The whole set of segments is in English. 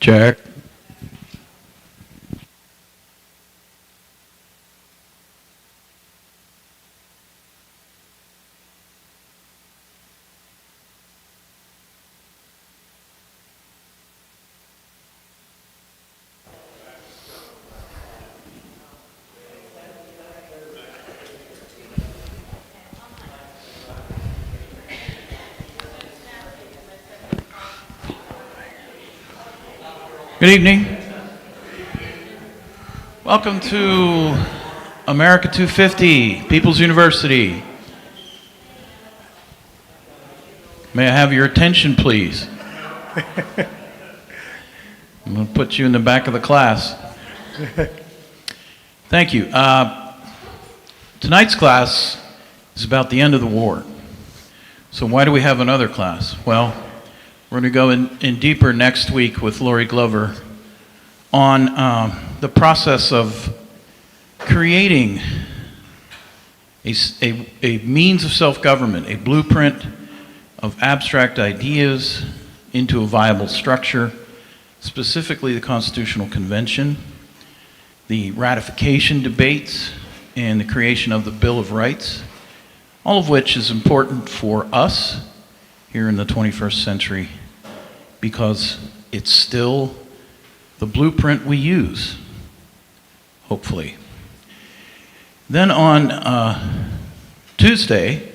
Check. Good evening. Welcome to America 250, People's University. May I have your attention, please? I'm going to put you in the back of the class. Thank you. Tonight's class is about the end of the war. So why do we have another class? Well, we're going to go in deeper next week with Lori Glover on the process of creating a means of self-government, a blueprint of abstract ideas into a viable structure, specifically the Constitutional Convention, the ratification debates, and the creation of the Bill of Rights, all of which is important for us here in the 21st century because it's still the blueprint we use, hopefully. Then on Tuesday,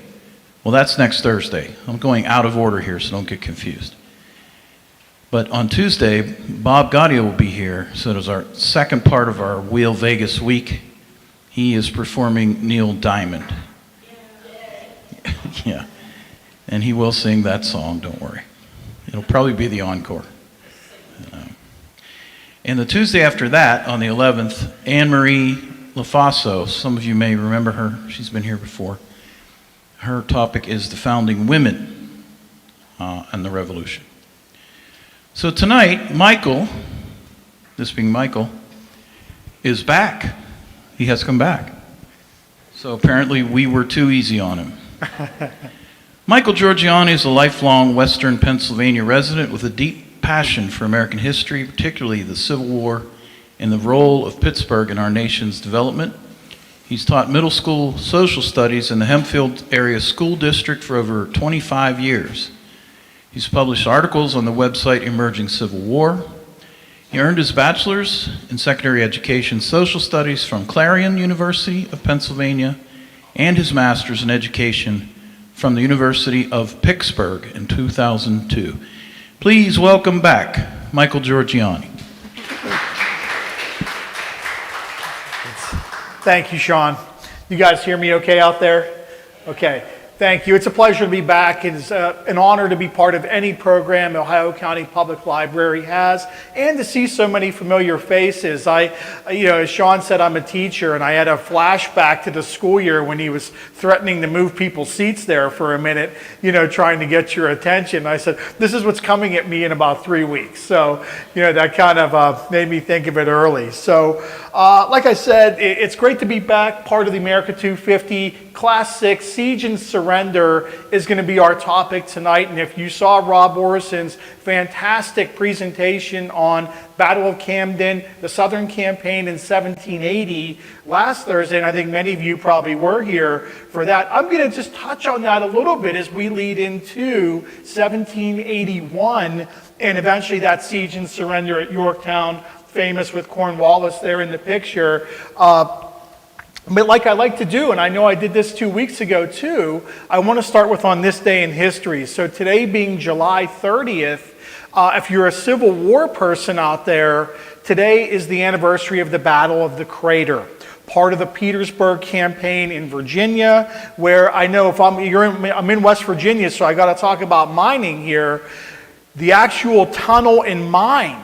well, that's next Thursday. I'm going out of order here, so don't get confused. But on Tuesday, Bob Gaudio will be here, so there's our second part of our Wheel Vegas week. He is performing Neil Diamond. Yeah, and he will sing that song, don't worry. It'll probably be the encore. And the Tuesday after that, on the 11th, Anne-Marie LaFaso, some of you may remember her, she's been here before. Her topic is the founding women and the revolution. So tonight, Michael, this being Michael, is back. He has come back. So apparently we were too easy on him. Michael Giorgiani is a lifelong Western Pennsylvania resident with a deep passion for American history, particularly the Civil War and the role of Pittsburgh in our nation's development. He's taught middle school social studies in the Hempfield Area School District for over 25 years. He's published articles on the website Emerging Civil War. He earned his bachelor's in secondary education social studies from Clarion University of Pennsylvania and his master's in education from the University of Pittsburgh in 2002. Please welcome back Michael Giorgiani. Thank you, Sean. You guys hear me okay out there? Okay. Thank you. It's a pleasure to be back. It's an honor to be part of any program Ohio County Public Library has, and to see so many familiar faces. As Sean said, I'm a teacher, and I had a flashback to the school year when he was threatening to move people's seats there for a minute, trying to get your attention. I said, this is what's coming at me in about 3 weeks. So, that kind of made me think of it early. So, like I said, it's great to be back, part of the America 250 Class 6 Siege and Surrender is going to be our topic tonight. And if you saw Rob Orison's fantastic presentation on Battle of Camden, the Southern Campaign in 1780 last Thursday, and I think many of you probably were here for that, I'm going to just touch on that a little bit as we lead into 1781 and eventually that siege and surrender at Yorktown, famous with Cornwallis there in the picture. But like I like to do, and I know I did this 2 weeks ago too, I want to start with on this day in history. So today being July 30th, if you're a Civil War person out there, today is the anniversary of the Battle of the Crater, part of the Petersburg campaign in Virginia, where I know I'm in West Virginia, so I got to talk about mining here. The actual tunnel and mine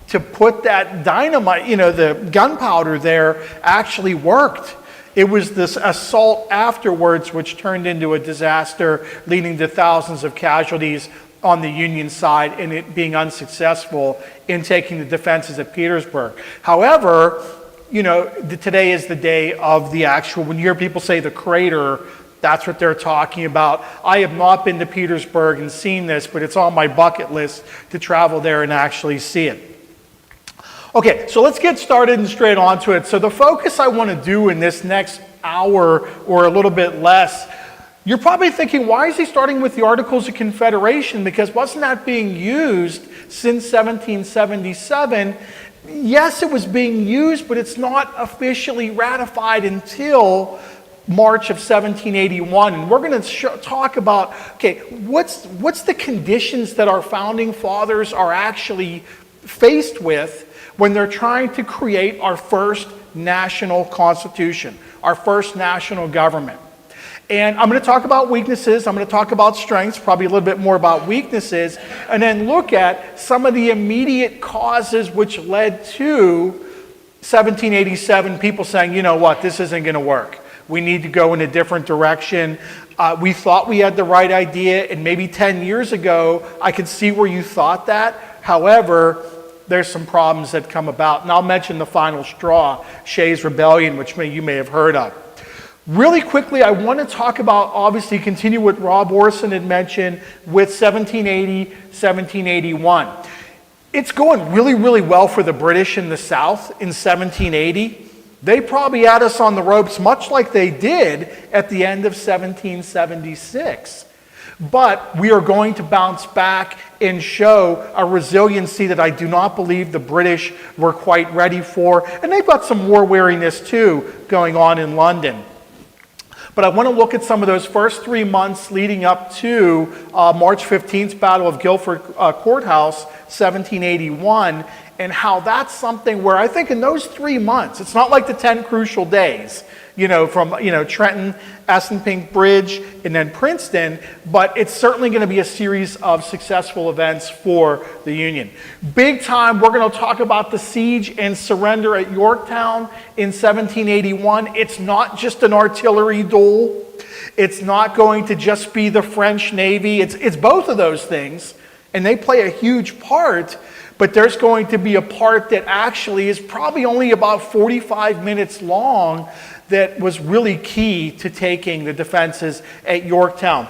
to put that dynamite, the gunpowder there actually worked. It was this assault afterwards which turned into a disaster, leading to thousands of casualties on the Union side and it being unsuccessful in taking the defenses at Petersburg. However, today is the day of the actual, when you hear people say the crater, that's what they're talking about. I have not been to Petersburg and seen this, but it's on my bucket list to travel there and actually see it. Okay, so let's get started and straight onto it. So the focus I want to do in this next hour or a little bit less, you're probably thinking, why is he starting with the Articles of Confederation? Because wasn't that being used since 1777? Yes, it was being used, but it's not officially ratified until March of 1781. And we're going to talk about, okay, what's the conditions that our founding fathers are actually faced with when they're trying to create our first national constitution, our first national government. And I'm going to talk about weaknesses, I'm going to talk about strengths, probably a little bit more about weaknesses, and then look at some of the immediate causes which led to 1787 people saying, you know what, this isn't going to work. We need to go in a different direction. We thought we had the right idea, and maybe 10 years ago, I could see where you thought that. However, there's some problems that come about. And I'll mention the final straw, Shays' Rebellion, which you may have heard of. Really quickly, I want to talk about, obviously, continue what Rob Orson had mentioned with 1780, 1781. It's going really, really well for the British in the South in 1780. They probably had us on the ropes, much like they did at the end of 1776. But we are going to bounce back and show a resiliency that I do not believe the British were quite ready for. And they've got some war weariness too going on in London. But I want to look at some of those first 3 months leading up to March 15th, Battle of Guilford Courthouse, 1781, and how that's something where I think in those 3 months, it's not like the 10 crucial days, from Trenton, Assunpink Bridge, and then Princeton, but it's certainly going to be a series of successful events for the Union. Big time, we're going to talk about the siege and surrender at Yorktown in 1781. It's not just an artillery duel. It's not going to just be the French Navy. It's both of those things, and they play a huge part, but there's going to be a part that actually is probably only about 45 minutes long that was really key to taking the defenses at Yorktown.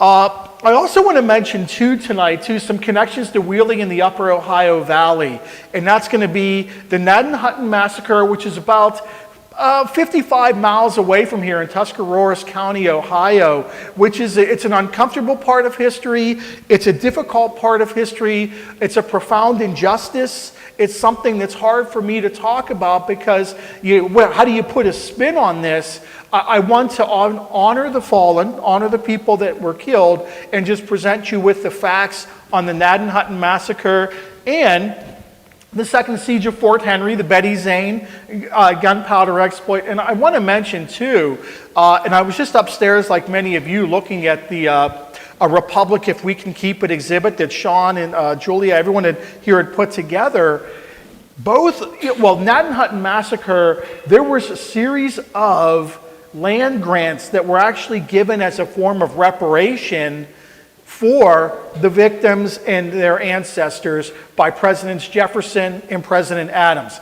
I also want to mention tonight some connections to Wheeling in the Upper Ohio Valley, and that's going to be the Gnadden-Hutton Massacre, which is about 55 miles away from here in Tuscarawas County, Ohio, which is it's an uncomfortable part of history. It's a difficult part of history. It's a profound injustice. It's something that's hard for me to talk about because how do you put a spin on this? I want to honor the fallen, honor the people that were killed, and just present you with the facts on the Gnadden-Hutton Massacre and the Second Siege of Fort Henry, the Betty Zane gunpowder exploit. And I want to mention too, and I was just upstairs like many of you looking at the A Republic If We Can Keep It exhibit that Sean and Julia, everyone here had put together. Gnadden-Hutton Massacre, there was a series of land grants that were actually given as a form of reparation for the victims and their ancestors by Presidents Jefferson and President Adams.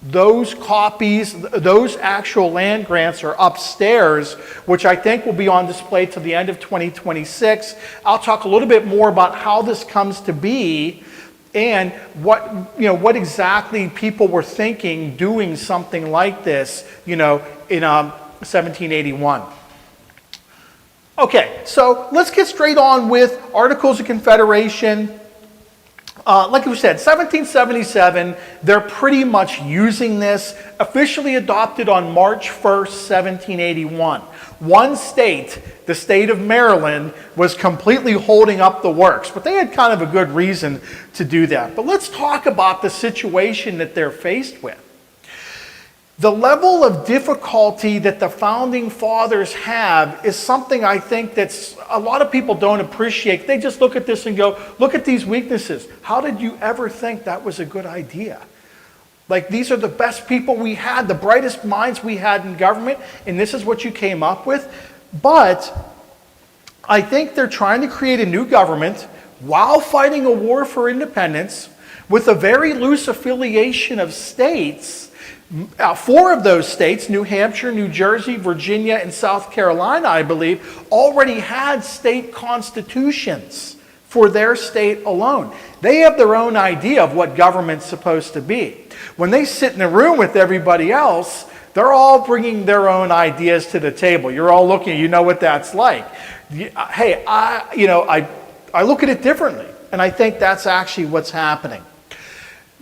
Those copies, those actual land grants are upstairs, which I think will be on display till the end of 2026. I'll talk a little bit more about how this comes to be and what exactly people were thinking doing something like this, in 1781. Okay, so let's get straight on with Articles of Confederation. Like we said, 1777, they're pretty much using this, officially adopted on March 1st, 1781. One state, the state of Maryland, was completely holding up the works, but they had kind of a good reason to do that. But let's talk about the situation that they're faced with. The level of difficulty that the Founding Fathers have is something I think that's a lot of people don't appreciate. They just look at this and go, look at these weaknesses. How did you ever think that was a good idea? Like, these are the best people we had, the brightest minds we had in government, and this is what you came up with. But I think they're trying to create a new government while fighting a war for independence with a very loose affiliation of states. 4 of those states, New Hampshire, New Jersey, Virginia, and South Carolina, I believe, already had state constitutions for their state alone. They have their own idea of what government's supposed to be. When they sit in a room with everybody else, they're all bringing their own ideas to the table. You're all looking, you know what that's like. Hey, I look at it differently, and I think that's actually what's happening.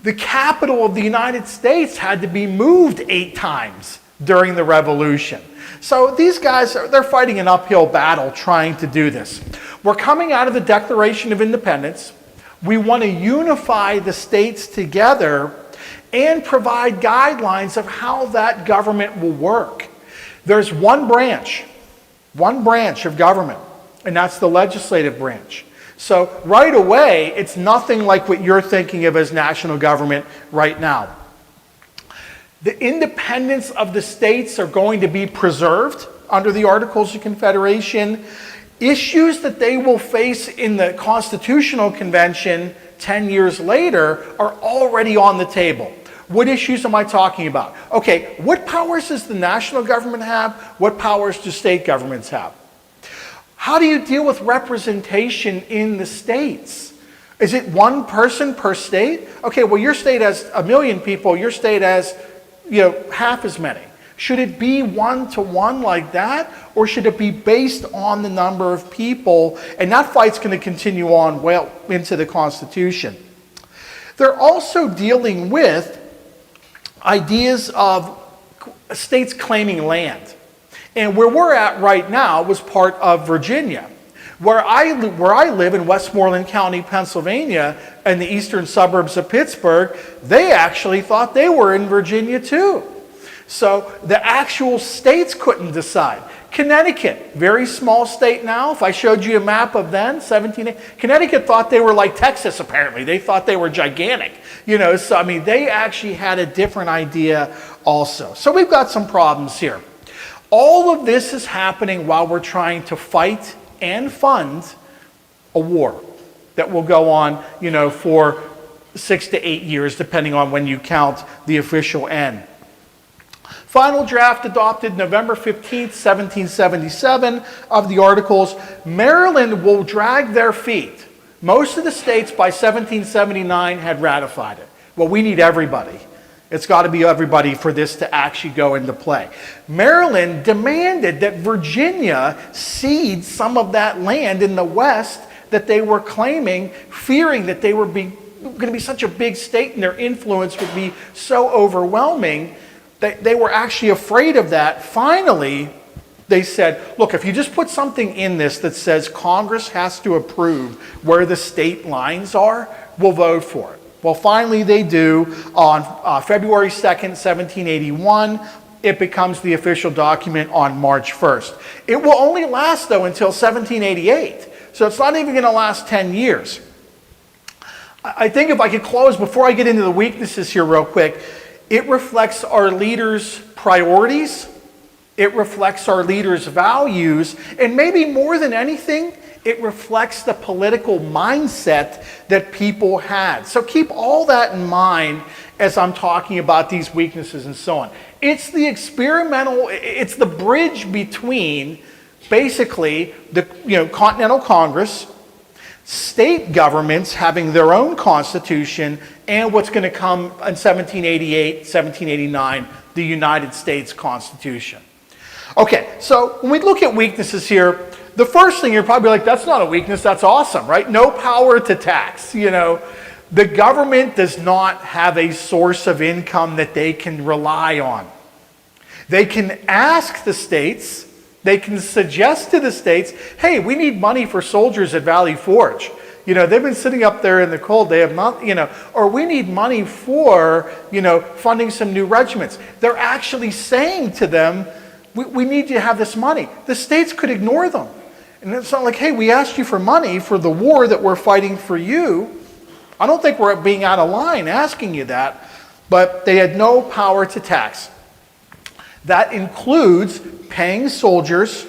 The capital of the United States had to be moved 8 times during the Revolution. So these guys, they're fighting an uphill battle trying to do this. We're coming out of the Declaration of Independence. We want to unify the states together and provide guidelines of how that government will work. There's one branch of government, and that's the legislative branch. So right away, it's nothing like what you're thinking of as national government right now. The independence of the states are going to be preserved under the Articles of Confederation. Issues that they will face in the Constitutional Convention 10 years later are already on the table. What issues am I talking about? Okay, what powers does the national government have? What powers do state governments have? How do you deal with representation in the states? Is it one person per state? Okay, well, your state has 1 million people, your state has, half as many. Should it be 1-to-1 like that? Or should it be based on the number of people? And that fight's going to continue on well into the Constitution. They're also dealing with ideas of states claiming land. And where we're at right now was part of Virginia. Where I live in Westmoreland County, Pennsylvania, and the eastern suburbs of Pittsburgh, they actually thought they were in Virginia too. So the actual states couldn't decide. Connecticut, very small state now. If I showed you a map of then, Connecticut thought they were like Texas apparently. They thought they were gigantic. So they actually had a different idea also. So we've got some problems here. All of this is happening while we're trying to fight and fund a war that will go on, for 6 to 8 years, depending on when you count the official end. Final draft adopted November 15th, 1777 of the Articles. Maryland will drag their feet. Most of the states by 1779 had ratified it. Well, we need everybody. It's got to be everybody for this to actually go into play. Maryland demanded that Virginia cede some of that land in the West that they were claiming, fearing that they were going to be such a big state and their influence would be so overwhelming. They were actually afraid of that. Finally, they said, look, if you just put something in this that says Congress has to approve where the state lines are, we'll vote for it. Well, finally they do. On February 2nd, 1781, it becomes the official document on March 1st. It will only last, though, until 1788. So it's not even going to last 10 years. I think if I could close, before I get into the weaknesses here real quick, it reflects our leaders' priorities. It reflects our leaders' values. And maybe more than anything, it reflects the political mindset that people had. So keep all that in mind as I'm talking about these weaknesses and so on. It's the experimental, it's the bridge between basically the Continental Congress, state governments having their own constitution, and what's going to come in 1788, 1789, the United States Constitution. Okay, so when we look at weaknesses here, the first thing you're probably like, that's not a weakness, that's awesome, right? No power to tax, The government does not have a source of income that they can rely on. They can ask the states, they can suggest to the states, hey, we need money for soldiers at Valley Forge. They've been sitting up there in the cold, they have not, or we need money for, funding some new regiments. They're actually saying to them, we need you to have this money. The states could ignore them. And it's not like, hey, we asked you for money for the war that we're fighting for you. I don't think we're being out of line asking you that, but they had no power to tax. That includes paying soldiers,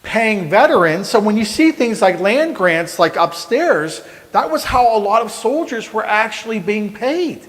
paying veterans. So when you see things like land grants, like upstairs, that was how a lot of soldiers were actually being paid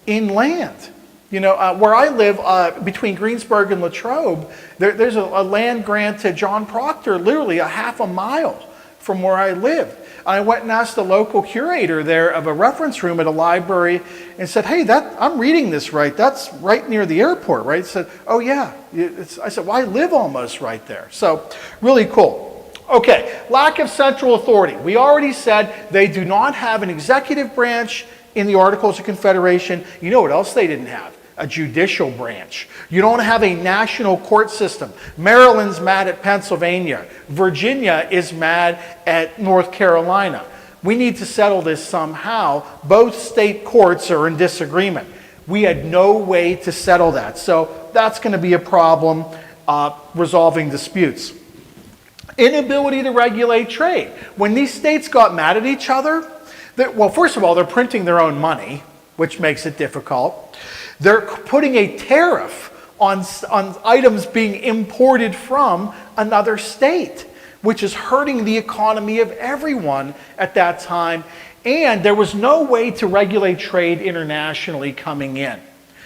in land. Where I live, between Greensburg and Latrobe, there's a land grant to John Proctor, literally a half a mile from where I live. I went and asked the local curator there of a reference room at a library and said, hey, I'm reading this right. That's right near the airport, right? He said, oh yeah. I said, well, I live almost right there. So really cool. Okay, lack of central authority. We already said they do not have an executive branch in the Articles of Confederation. You know what else they didn't have? A judicial branch. You don't have a national court system. Maryland's mad at Pennsylvania. Virginia is mad at North Carolina. We need to settle this somehow. Both state courts are in disagreement. We had no way to settle that. So that's going to be a problem resolving disputes. Inability to regulate trade. When these states got mad at each other, well, first of all, they're printing their own money, which makes it difficult. They're putting a tariff on items being imported from another state, which is hurting the economy of everyone at that time. And there was no way to regulate trade internationally coming in,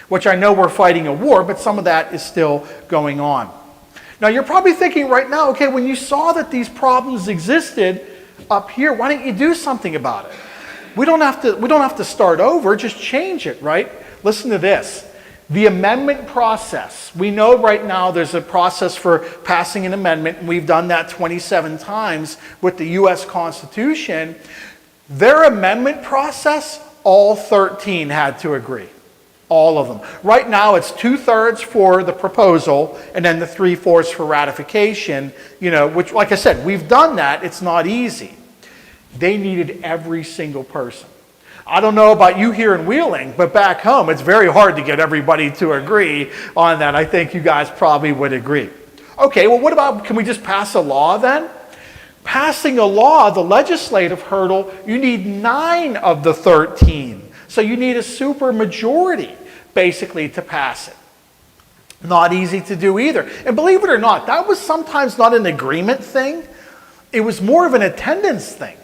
which I know we're fighting a war, but some of that is still going on. Now, you're probably thinking right now, okay, when you saw that these problems existed up here, why didn't you do something about it? We don't have to start over, just change it, right? Listen to this. The amendment process. We know right now there's a process for passing an amendment, and we've done that 27 times with the U.S. Constitution. Their amendment process, all 13 had to agree. All of them. Right now, it's 2/3 for the proposal and then the 3/4 for ratification, which, like I said, we've done that. It's not easy. They needed every single person. I don't know about you here in Wheeling, but back home, it's very hard to get everybody to agree on that. I think you guys probably would agree. Okay, well, what about, can we just pass a law then? Passing a law, the legislative hurdle, you need 9 of the 13. So you need a supermajority, basically, to pass it. Not easy to do either. And believe it or not, that was sometimes not an agreement thing. It was more of an attendance thing.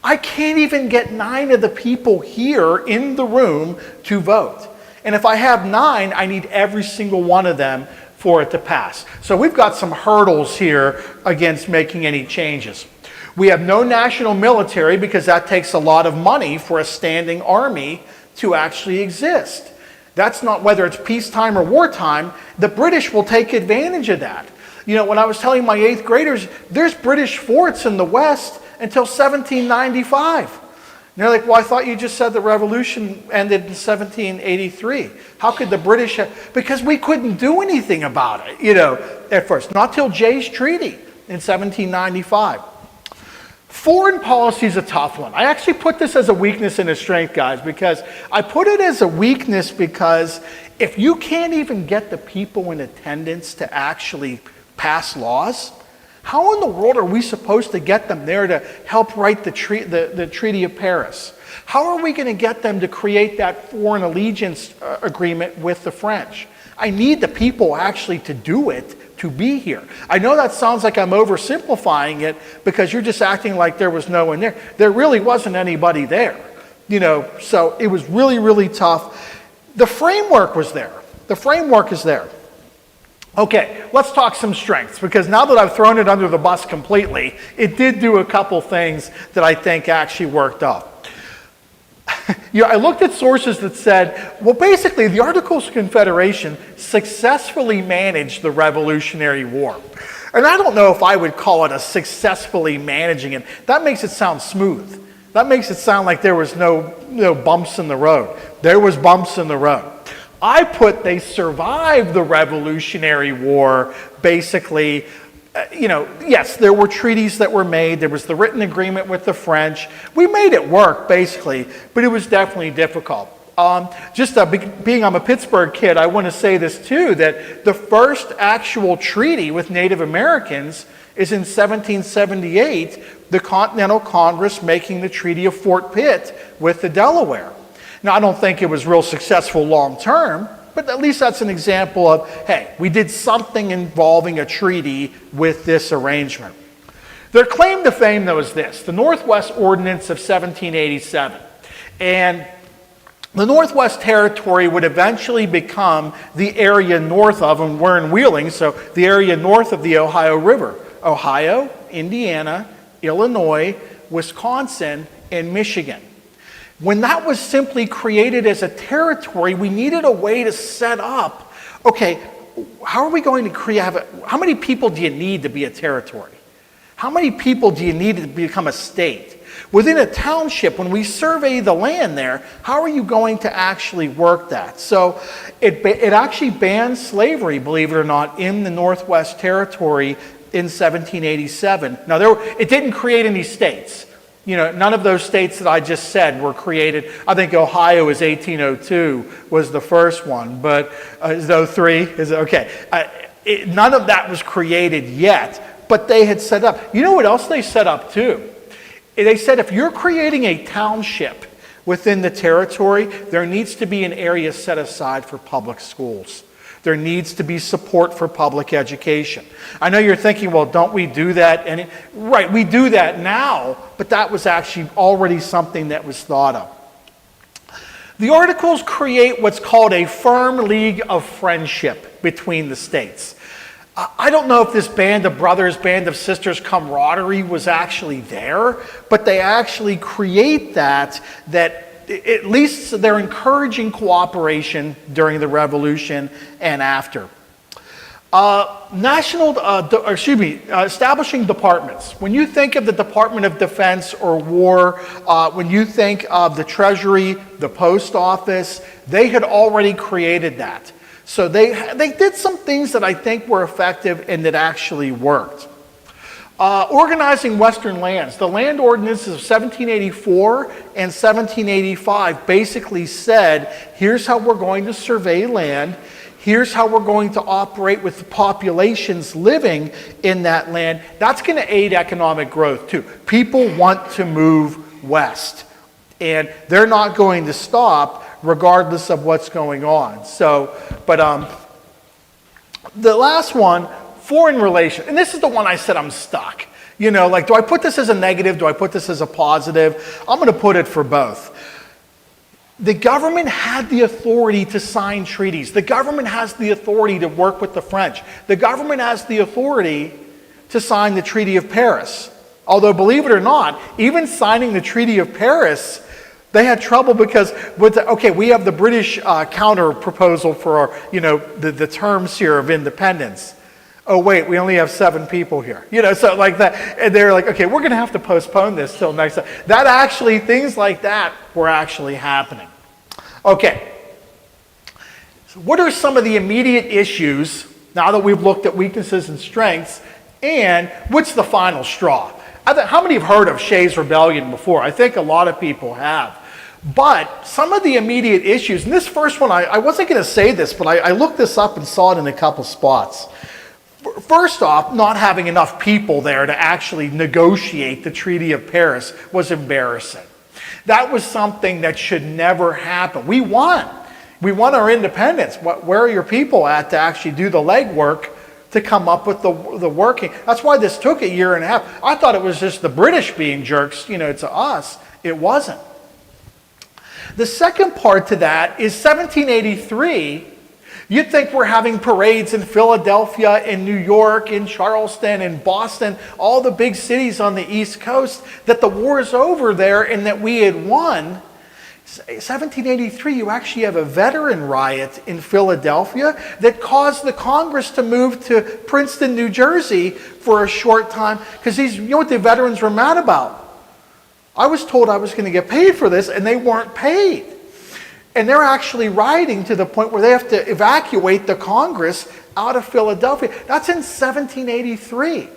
I can't even get 9 of the people here in the room to vote. And if I have 9, I need every single one of them for it to pass. So we've got some hurdles here against making any changes. We have no national military because that takes a lot of money for a standing army to actually exist. That's not whether it's peacetime or wartime. The British will take advantage of that. When I was telling my 8th graders, there's British forts in the West until 1795. And they're like, well, I thought you just said the revolution ended in 1783. How could the British have? Because we couldn't do anything about it, at first. Not till Jay's Treaty in 1795. Foreign policy is a tough one. I actually put this as a weakness and a strength, guys, because I put it as a weakness because if you can't even get the people in attendance to actually pass laws, how in the world are we supposed to get them there to help write the Treaty of Paris? How are we going to get them to create that foreign allegiance agreement with the French? I need the people actually to do it, to be here. I know that sounds like I'm oversimplifying it because you're just acting like there was no one there. There really wasn't anybody there, so it was really, really tough. The framework was there. The framework is there. Okay, let's talk some strengths, because now that I've thrown it under the bus completely, it did do a couple things that I think actually worked out. I looked at sources that said, well, basically, the Articles of Confederation successfully managed the Revolutionary War. And I don't know if I would call it a successfully managing it. That makes it sound smooth. That makes it sound like there was no bumps in the road. There was bumps in the road. I put they survived the Revolutionary War, basically. Yes, there were treaties that were made. There was the written agreement with the French. We made it work, basically, but it was definitely difficult. Being I'm a Pittsburgh kid, I want to say this too, that the first actual treaty with Native Americans is in 1778, the Continental Congress making the Treaty of Fort Pitt with the Delaware. Now, I don't think it was real successful long term, but at least that's an example of, hey, we did something involving a treaty with this arrangement. Their claim to fame, though, is this: the Northwest Ordinance of 1787. And the Northwest Territory would eventually become the area north of, and we're in Wheeling, so the area north of the Ohio River. Ohio, Indiana, Illinois, Wisconsin, and Michigan. When that was simply created as a territory, we needed a way to set up, okay, how are we going to how many people do you need to be a territory? How many people do you need to become a state? Within a township, when we survey the land there, how are you going to actually work that? So it actually banned slavery, believe it or not, in the Northwest Territory in 1787. Now, it didn't create any states. You know, none of those states that I just said were created. I think Ohio is 1802 was the first one, but is it 03? Is it okay? None of that was created yet, but they had set up. You know what else they set up too? They said if you're creating a township within the territory, there needs to be an area set aside for public schools. There needs to be support for public education. I know you're thinking, well, don't we do that? And right, we do that now, but that was actually already something that was thought of. The Articles create what's called a firm league of friendship between the states. I don't know if this band of brothers, band of sisters camaraderie was actually there, but they actually create that at least they're encouraging cooperation during the Revolution and after. Establishing departments. When you think of the Department of Defense or War, when you think of the Treasury, the Post Office, they had already created that. So they did some things that I think were effective and that actually worked. Organizing Western lands. The land ordinances of 1784 and 1785 basically said, here's how we're going to survey land. Here's how we're going to operate with the populations living in that land. That's going to aid economic growth too. People want to move west, and they're not going to stop regardless of what's going on. So, but the last one, foreign relations, and this is the one I said I'm stuck. You know, like, do I put this as a negative? Do I put this as a positive? I'm going to put it for both. The government had the authority to sign treaties. The government has the authority to work with the French. The government has the authority to sign the Treaty of Paris. Although, believe it or not, even signing the Treaty of Paris, they had trouble because, we have the British counter proposal for our, the terms here of independence. Oh, wait, we only have 7 people here. So like that. And they're like, okay, we're going to have to postpone this till next time. That actually, things like that were actually happening. Okay. So what are some of the immediate issues now that we've looked at weaknesses and strengths? And what's the final straw? How many have heard of Shays' Rebellion before? I think a lot of people have. But some of the immediate issues, and this first one, I wasn't going to say this, but I looked this up and saw it in a couple spots. First off, not having enough people there to actually negotiate the Treaty of Paris was embarrassing. That was something that should never happen. We won our independence. Where are your people at to actually do the legwork to come up with the working? That's why this took a year and a half. I thought it was just the British being jerks, to us. It wasn't. The second part to that is 1783. You'd think we're having parades in Philadelphia, in New York, in Charleston, in Boston, all the big cities on the East Coast, that the war is over there and that we had won. 1783, you actually have a veteran riot in Philadelphia that caused the Congress to move to Princeton, New Jersey for a short time, because you know what the veterans were mad about? I was told I was going to get paid for this, and they weren't paid. And they're actually rioting to the point where they have to evacuate the Congress out of Philadelphia. That's in 1783.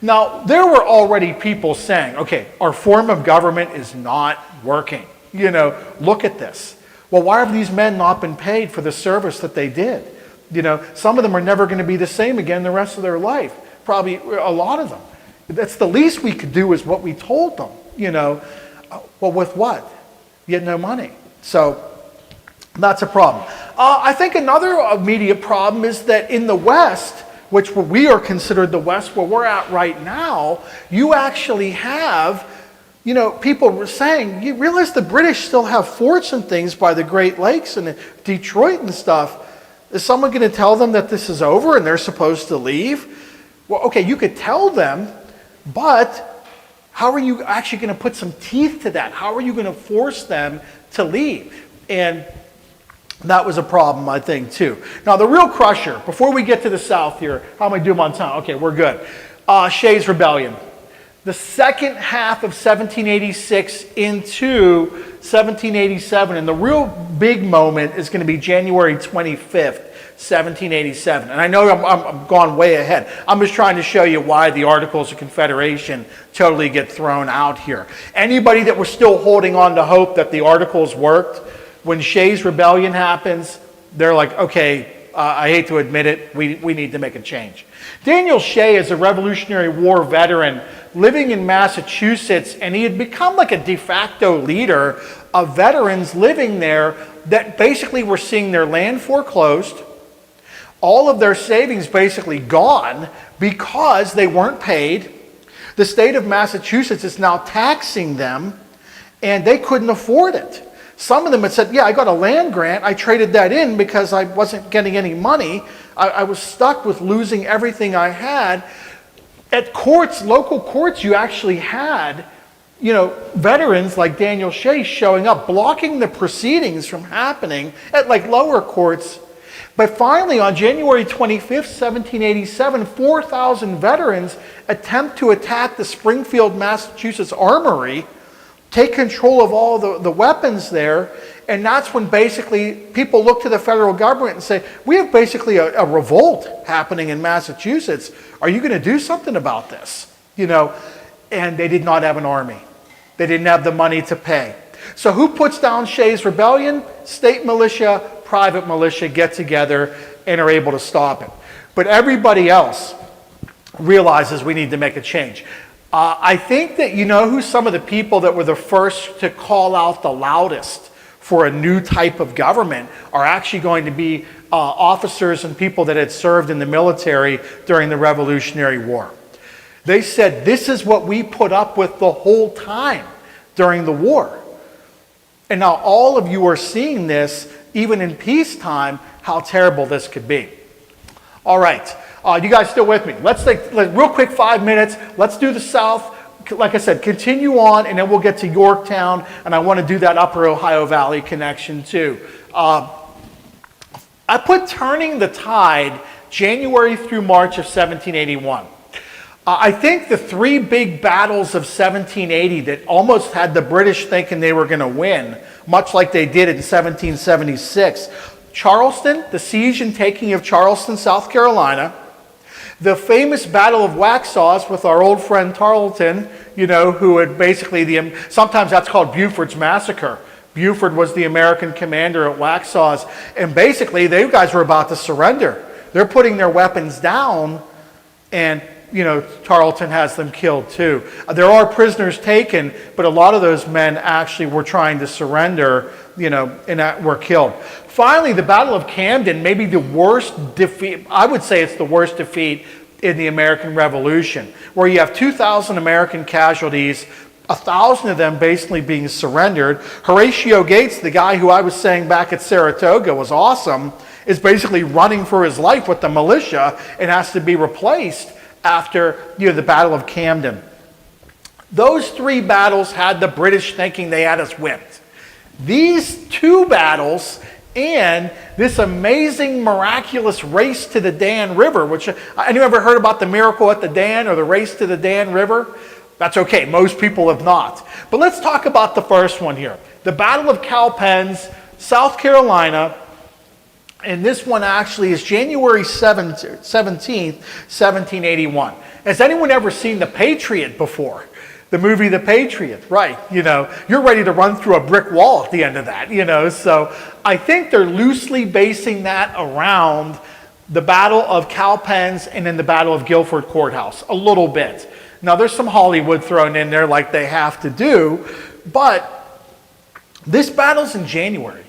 Now, there were already people saying, okay, our form of government is not working. Look at this. Well, why have these men not been paid for the service that they did? Some of them are never going to be the same again the rest of their life. Probably a lot of them. That's the least we could do is what we told them. Well, with what? You had no money. So that's a problem. I think another immediate problem is that in the West, which we are considered the West where we're at right now, you actually have, people were saying, you realize the British still have forts and things by the Great Lakes and Detroit and stuff. Is someone going to tell them that this is over and they're supposed to leave? Well, okay, you could tell them, but how are you actually going to put some teeth to that? How are you going to force them to leave? And that was a problem, I think, too. Now, the real crusher, before we get to the South here, how am I doing on time? Okay, we're good. Shays' Rebellion. The second half of 1786 into 1787, and the real big moment is going to be January 25th, 1787. And I know I'm gone way ahead. I'm just trying to show you why the Articles of Confederation totally get thrown out here. Anybody that was still holding on to hope that the Articles worked, when Shays' Rebellion happens, they're like, okay, I hate to admit it, we need to make a change. Daniel Shay is a Revolutionary War veteran living in Massachusetts, and he had become like a de facto leader of veterans living there that basically were seeing their land foreclosed, all of their savings basically gone because they weren't paid. The state of Massachusetts is now taxing them, and they couldn't afford it. Some of them had said, yeah, I got a land grant. I traded that in because I wasn't getting any money. I was stuck with losing everything I had. At courts, local courts, you actually had, veterans like Daniel Shay showing up, blocking the proceedings from happening at like lower courts. But finally, on January 25th, 1787, 4,000 veterans attempt to attack the Springfield, Massachusetts Armory, take control of all the weapons there, and that's when basically people look to the federal government and say, we have basically a revolt happening in Massachusetts. Are you going to do something about this? And they did not have an army. They didn't have the money to pay. So who puts down Shays' Rebellion? State militia, private militia get together and are able to stop it. But everybody else realizes we need to make a change. I think that who some of the people that were the first to call out the loudest for a new type of government are actually going to be officers and people that had served in the military during the Revolutionary War. They said, this is what we put up with the whole time during the war. And now all of you are seeing this, even in peacetime, how terrible this could be. All right. You guys still with me? Let's take real quick 5 minutes. Let's do the South. Like I said, continue on, and then we'll get to Yorktown, and I want to do that Upper Ohio Valley connection too. I put turning the tide January through March of 1781. I think the three big battles of 1780 that almost had the British thinking they were going to win, much like they did in 1776. Charleston, the siege and taking of Charleston, South Carolina. The famous Battle of Waxhaws with our old friend Tarleton, who had basically, sometimes that's called Buford's Massacre. Buford was the American commander at Waxhaws, and basically they guys were about to surrender. They're putting their weapons down, and Tarleton has them killed too. There are prisoners taken, but a lot of those men actually were trying to surrender, and were killed. Finally, the Battle of Camden, maybe the worst defeat, I would say it's the worst defeat in the American Revolution, where you have 2,000 American casualties, 1,000 of them basically being surrendered. Horatio Gates, the guy who I was saying back at Saratoga was awesome, is basically running for his life with the militia and has to be replaced after the Battle of Camden. Those three battles had the British thinking they had us whipped. These two battles and this amazing, miraculous race to the Dan River, which, anyone ever heard about the miracle at the Dan or the race to the Dan River? That's okay, most people have not. But let's talk about the first one here. The Battle of Cowpens, South Carolina, and this one actually is January 17th, 1781. Has anyone ever seen The Patriot before? The movie The Patriot, right? You're ready to run through a brick wall at the end of that, So I think they're loosely basing that around the Battle of Cowpens and then the Battle of Guilford Courthouse, a little bit. Now, there's some Hollywood thrown in there like they have to do, but this battle's in January.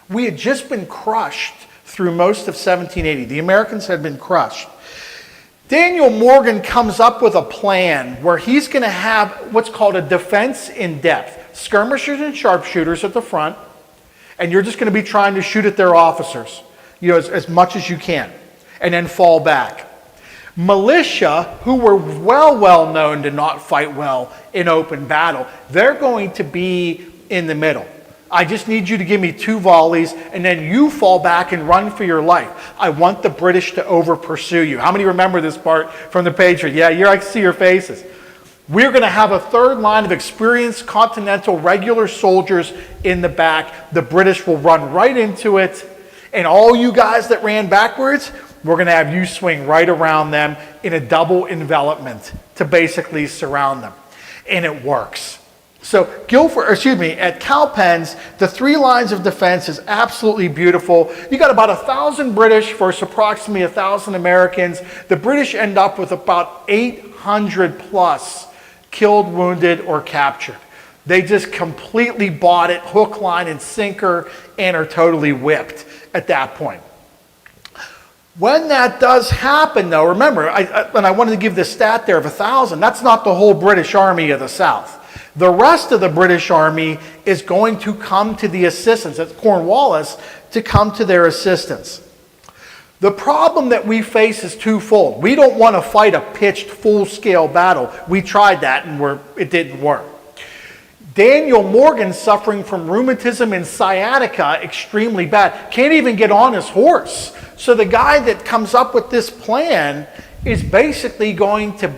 We had just been crushed through most of 1780. The Americans had been crushed. Daniel Morgan comes up with a plan where he's going to have what's called a defense in depth. Skirmishers and sharpshooters at the front, and you're just going to be trying to shoot at their officers, as much as you can, and then fall back. Militia, who were well known to not fight well in open battle, they're going to be in the middle. I just need you to give me 2 volleys, and then you fall back and run for your life. I want the British to over-pursue you. How many remember this part from the Patriot? Yeah, I can see your faces. We're going to have a third line of experienced Continental regular soldiers in the back. The British will run right into it, and all you guys that ran backwards, we're going to have you swing right around them in a double envelopment to basically surround them. And it works. So at Cowpens, the 3 lines of defense is absolutely beautiful. You got about 1,000 British versus approximately 1,000 Americans. The British end up with about 800 plus killed, wounded, or captured. They just completely bought it, hook, line, and sinker, and are totally whipped at that point. When that does happen, though, remember, I wanted to give this stat there of 1,000, that's not the whole British Army of the South. The rest of the British Army is going to come to the assistance, at Cornwallis, to come to their assistance. The problem that we face is twofold. We don't want to fight a pitched, full-scale battle. We tried that, and it didn't work. Daniel Morgan, suffering from rheumatism and sciatica extremely bad, can't even get on his horse. So the guy that comes up with this plan is basically going to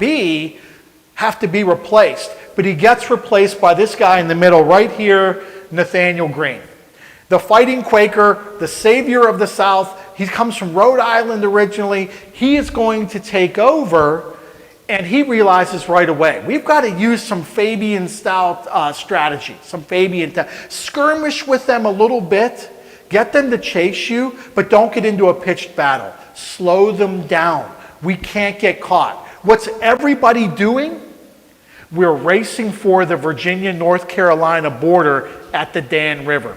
have to be replaced. But he gets replaced by this guy in the middle right here, Nathaniel Greene. The fighting Quaker, the savior of the South. He comes from Rhode Island originally. He is going to take over, and he realizes right away, we've got to use some Fabian-style strategy, some Fabian, skirmish with them a little bit, get them to chase you, but don't get into a pitched battle. Slow them down. We can't get caught. What's everybody doing? We're racing for the Virginia-North Carolina border at the Dan River.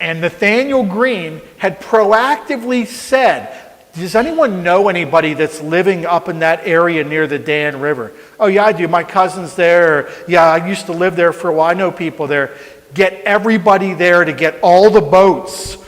And Nathaniel Greene had proactively said, does anyone know anybody that's living up in that area near the Dan River? Oh, yeah, I do. My cousin's there. Or, yeah, I used to live there for a while. I know people there. Get everybody there to get all the boats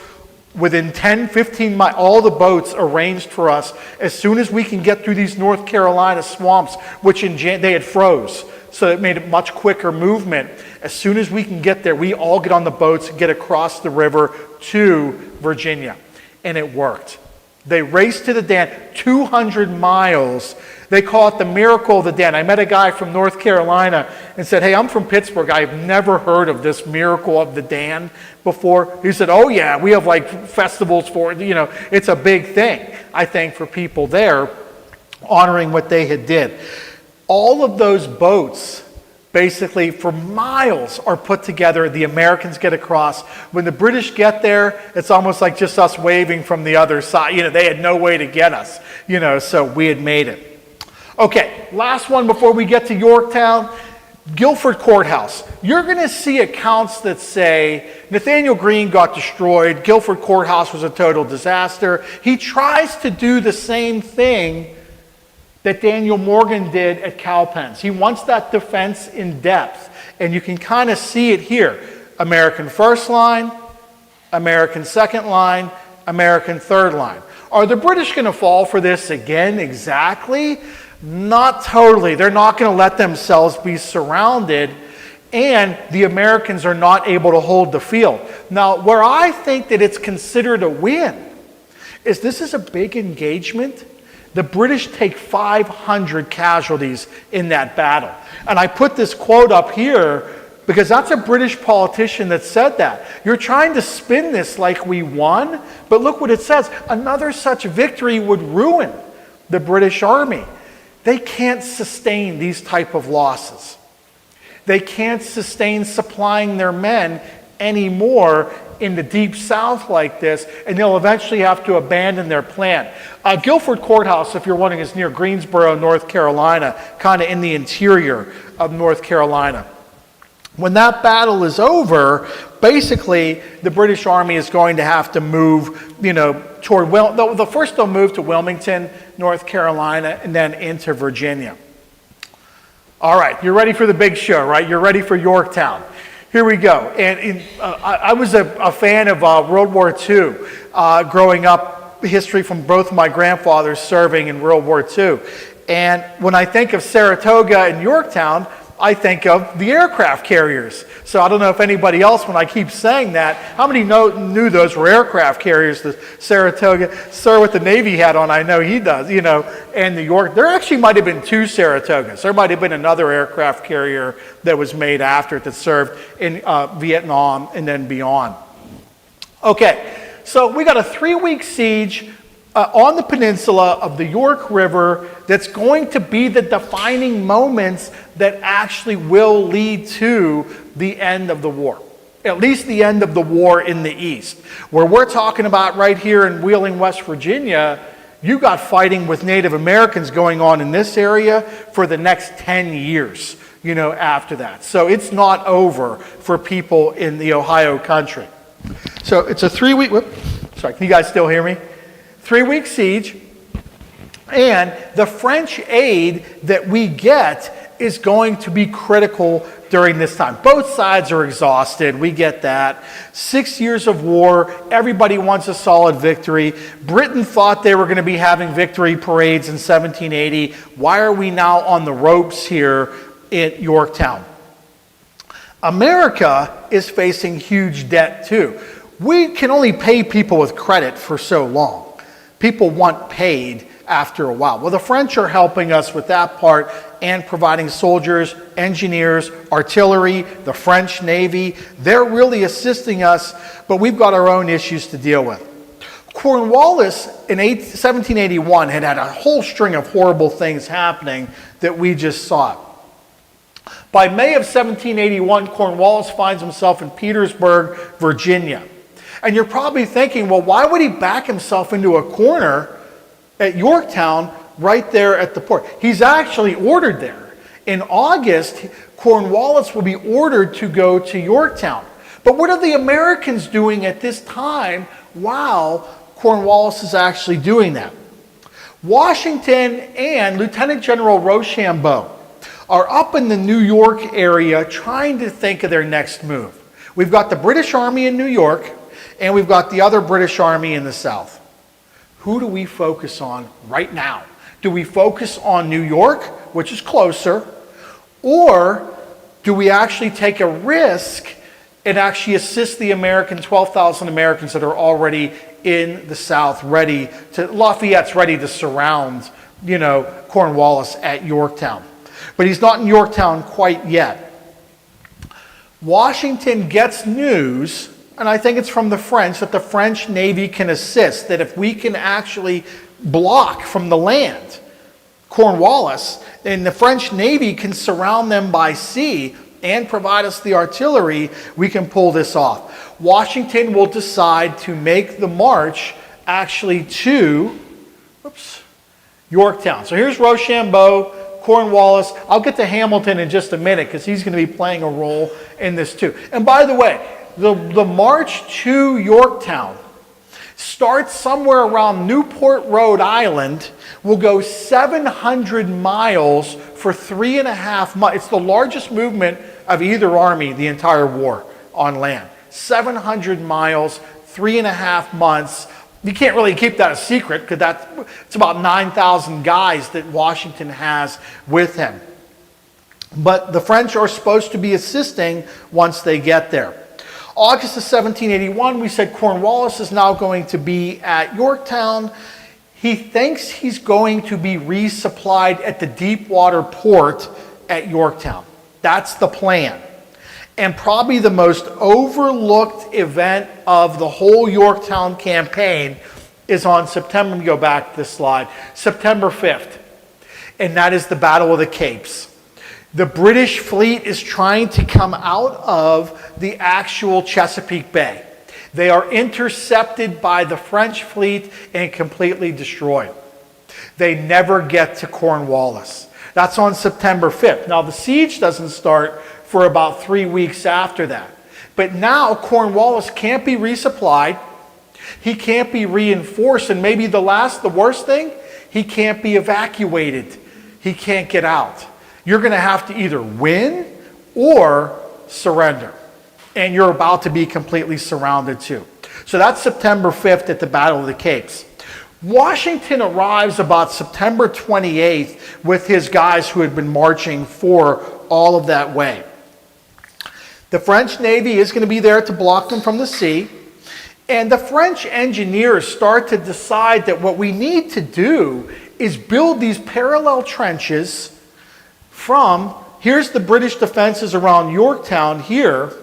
within 10, 15 miles, all the boats arranged for us as soon as we can get through these North Carolina swamps, which they had froze. So it made a much quicker movement. As soon as we can get there, we all get on the boats and get across the river to Virginia. And it worked. They raced to the Dan, 200 miles. They call it the miracle of the Dan. I met a guy from North Carolina and said, hey, I'm from Pittsburgh. I've never heard of this miracle of the Dan before. He said, oh yeah, we have like festivals for it. It's a big thing, I think, for people there, honoring what they had did. All of those boats, basically for miles, are put together. The Americans get across. When the British get there, it's almost like just us waving from the other side. They had no way to get us, so we had made it. Okay, last one before we get to Yorktown. Guilford Courthouse. You're going to see accounts that say Nathaniel Greene got destroyed. Guilford Courthouse was a total disaster. He tries to do the same thing that Daniel Morgan did at Cowpens. He wants that defense in depth. And you can kind of see it here. American first line, American second line, American third line. Are the British going to fall for this again exactly? Not totally. They're not going to let themselves be surrounded, and the Americans are not able to hold the field. Now, where I think that it's considered a win is this is a big engagement. The British take 500 casualties in that battle. And I put this quote up here because that's a British politician that said that. You're trying to spin this like we won, but look what it says. Another such victory would ruin the British Army. They can't sustain these type of losses. They can't sustain supplying their men anymore in the deep south like this, and they'll eventually have to abandon their plan. Guilford Courthouse, if you're wondering, is near Greensboro, North Carolina, kind of in the interior of North Carolina. When that battle is over, basically the British Army is going to have to move, toward, first they'll move to Wilmington, North Carolina, and then into Virginia. All right, you're ready for the big show, right? You're ready for Yorktown. Here we go. And I was a fan of World War II growing up history from both my grandfathers serving in World War II. And when I think of Saratoga and Yorktown, I think of the aircraft carriers. So I don't know if anybody else, when I keep saying that, how many knew those were aircraft carriers, the Saratoga? Sir with the Navy hat on, I know he does, and the York. There actually might have been two Saratogas. There might have been another aircraft carrier that was made after it that served in Vietnam and then beyond. Okay, so we got a 3-week siege on the peninsula of the York River that's going to be the defining moments that actually will lead to the end of the war. At least the end of the war in the East. Where we're talking about right here in Wheeling, West Virginia, you got fighting with Native Americans going on in this area for the next 10 years, after that. So it's not over for people in the Ohio country. So it's a 3-week, sorry, can you guys still hear me? 3-week siege, and the French aid that we get is going to be critical during this time. Both sides are exhausted, we get that. 6 years of war, everybody wants a solid victory. Britain thought they were going to be having victory parades in 1780. Why are we now on the ropes here in Yorktown? America is facing huge debt too. We can only pay people with credit for so long. People want paid after a while. Well, the French are helping us with that part and providing soldiers, engineers, artillery, the French Navy. They're really assisting us, but we've got our own issues to deal with. Cornwallis in 1781 had a whole string of horrible things happening that we just saw. By May of 1781, Cornwallis finds himself in Petersburg, Virginia. And you're probably thinking, well, why would he back himself into a corner at Yorktown right there at the port? He's actually ordered there. In August, Cornwallis will be ordered to go to Yorktown. But what are the Americans doing at this time while Cornwallis is actually doing that? Washington and Lieutenant General Rochambeau are up in the New York area trying to think of their next move. We've got the British Army in New York, and we've got the other British Army in the South. Who do we focus on right now? Do we focus on New York, which is closer, or do we actually take a risk and actually assist the 12,000 Americans that are already in the South, Lafayette's ready to surround, Cornwallis at Yorktown. But he's not in Yorktown quite yet. Washington gets news, and I think it's from the French, that the French Navy can assist, that if we can actually block from the land Cornwallis, then the French Navy can surround them by sea and provide us the artillery, we can pull this off. Washington will decide to make the march actually to Yorktown. So here's Rochambeau, Cornwallis. I'll get to Hamilton in just a minute because he's going to be playing a role in this too. And by the way, the march to Yorktown starts somewhere around Newport, Rhode Island, will go 700 miles for 3.5 months. It's the largest movement of either army the entire war on land. 700 miles, 3.5 months. You can't really keep that a secret because it's about 9,000 guys that Washington has with him. But the French are supposed to be assisting once they get there. August of 1781, we said Cornwallis is now going to be at Yorktown. He thinks he's going to be resupplied at the Deepwater port at Yorktown. That's the plan. And probably the most overlooked event of the whole Yorktown campaign is on September, let me go back to this slide, September 5th. And that is the Battle of the Capes. The British fleet is trying to come out of the actual Chesapeake Bay. They are intercepted by the French fleet and completely destroyed. They never get to Cornwallis. That's on September 5th. Now, the siege doesn't start for about 3 weeks after that. But now Cornwallis can't be resupplied. He can't be reinforced. And maybe the worst thing, he can't be evacuated. He can't get out. You're going to have to either win or surrender. And you're about to be completely surrounded too. So that's September 5th at the Battle of the Capes. Washington arrives about September 28th with his guys who had been marching for all of that way. The French Navy is going to be there to block them from the sea. And the French engineers start to decide that what we need to do is build these parallel trenches from, here's the British defenses around Yorktown here.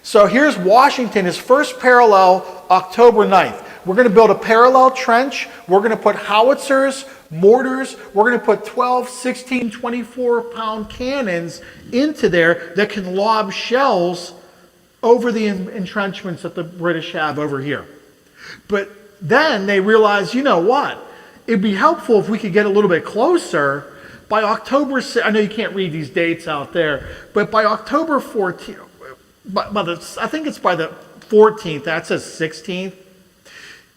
So here's Washington, his first parallel, October 9th. We're going to build a parallel trench. We're going to put howitzers, mortars. We're going to put 12, 16, 24-pound cannons into there that can lob shells over the entrenchments that the British have over here. But then they realized, you know what? It'd be helpful if we could get a little bit closer. By October, I know you can't read these dates out there, but by October 14th, I think it's by the 14th, that says 16th,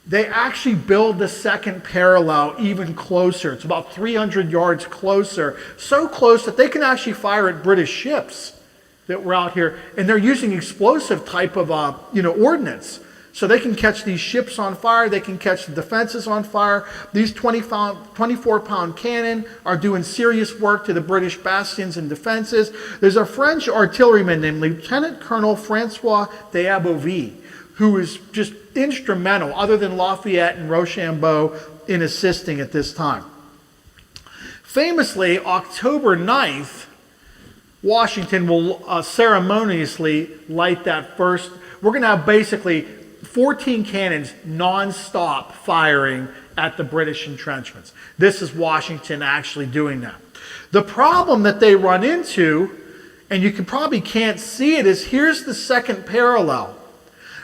they actually build the second parallel even closer. It's about 300 yards closer, so close that they can actually fire at British ships that were out here, and they're using explosive type of ordnance. So they can catch these ships on fire, they can catch the defenses on fire. These 24-pound cannon are doing serious work to the British bastions and defenses. There's a French artilleryman named Lieutenant Colonel Francois d'Abbeville, who is just instrumental, other than Lafayette and Rochambeau, in assisting at this time. Famously, October 9th, Washington will ceremoniously light that first. We're going to have basically 14 cannons non-stop firing at the British entrenchments. This is Washington actually doing that. The problem that they run into, and you probably can't see it, is here's the second parallel.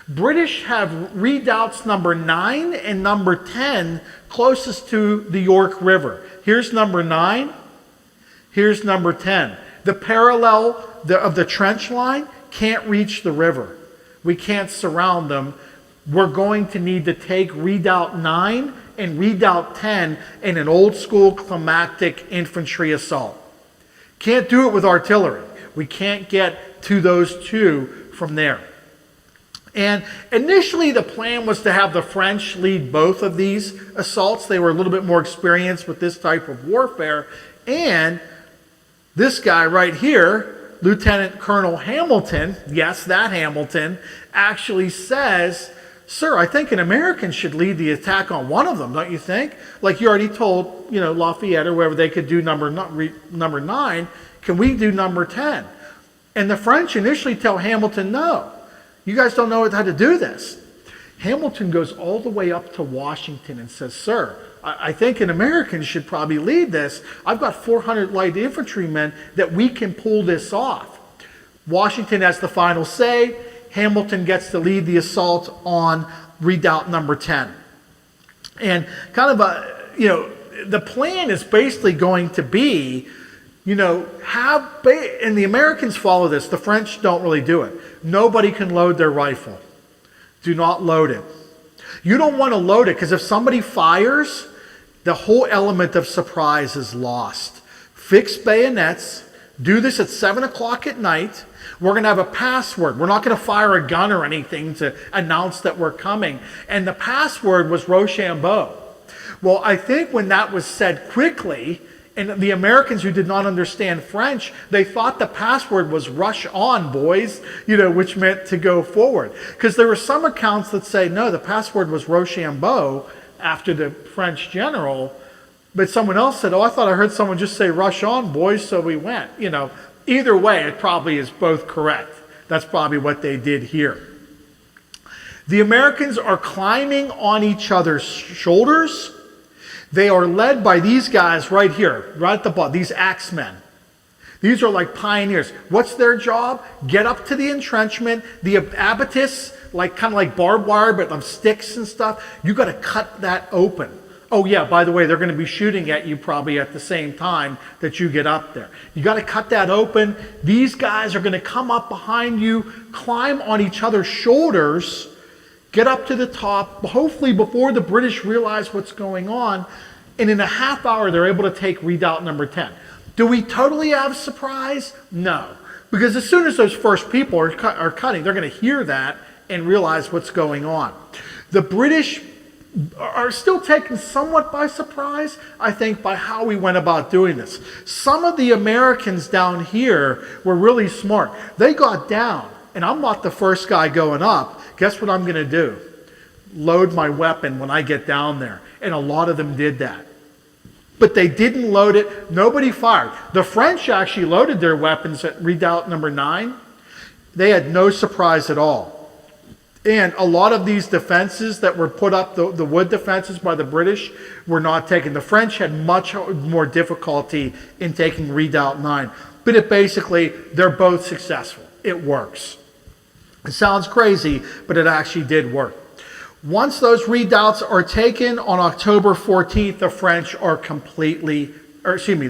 British have redoubts number 9 and number 10 closest to the York River. Here's number 9. Here's number 10. The parallel of the trench line can't reach the river. We can't surround them. We're going to need to take redoubt 9 and redoubt 10 in an old school climactic infantry assault. Can't do it with artillery. We can't get to those two from there. And initially the plan was to have the French lead both of these assaults. They were a little bit more experienced with this type of warfare. And this guy right here, Lieutenant Colonel Hamilton, yes, that Hamilton, actually says, sir, I think an American should lead the attack on one of them, don't you think? Like you already told, Lafayette or whoever they could do number 9. Can we do number 10? And the French initially tell Hamilton, no, you guys don't know how to do this. Hamilton goes all the way up to Washington and says, sir, I think an American should probably lead this. I've got 400 light infantrymen that we can pull this off. Washington has the final say. Hamilton gets to lead the assault on redoubt number 10. And kind of the plan is basically going to be, and the Americans follow this. The French don't really do it. Nobody can load their rifle. Do not load it. You don't want to load it because if somebody fires, the whole element of surprise is lost. Fix bayonets. Do this at 7 o'clock at night. We're going to have a password. We're not going to fire a gun or anything to announce that we're coming. And the password was Rochambeau. Well, I think when that was said quickly, and the Americans who did not understand French, they thought the password was rush on, boys, which meant to go forward. Because there were some accounts that say, no, the password was Rochambeau after the French general. But someone else said, oh, I thought I heard someone just say rush on, boys, so we went. Either way, it probably is both correct. That's probably what they did here. The Americans are climbing on each other's shoulders. They are led by these guys right here, right at the bottom, these axemen. These are like pioneers. What's their job? Get up to the entrenchment, the abatis, kind of like barbed wire, but of sticks and stuff. You got to cut that open. Oh yeah, by the way, they're going to be shooting at you probably at the same time that you get up there. You got to cut that open. These guys are going to come up behind you, climb on each other's shoulders, get up to the top, hopefully before the British realize what's going on, and in a half hour they're able to take redoubt number 10. Do we totally have surprise? No. Because as soon as those first people are cutting, they're going to hear that and realize what's going on. The British are still taken somewhat by surprise, I think, by how we went about doing this. Some of the Americans down here were really smart. They got down, and I'm not the first guy going up. Guess what I'm going to do? Load my weapon when I get down there. And a lot of them did that. But they didn't load it. Nobody fired. The French actually loaded their weapons at redoubt number 9. They had no surprise at all. And a lot of these defenses that were put up, the wood defenses by the British, were not taken. The French had much more difficulty in taking redoubt 9. But they're both successful. It works. It sounds crazy, but it actually did work. Once those redoubts are taken on October 14th, the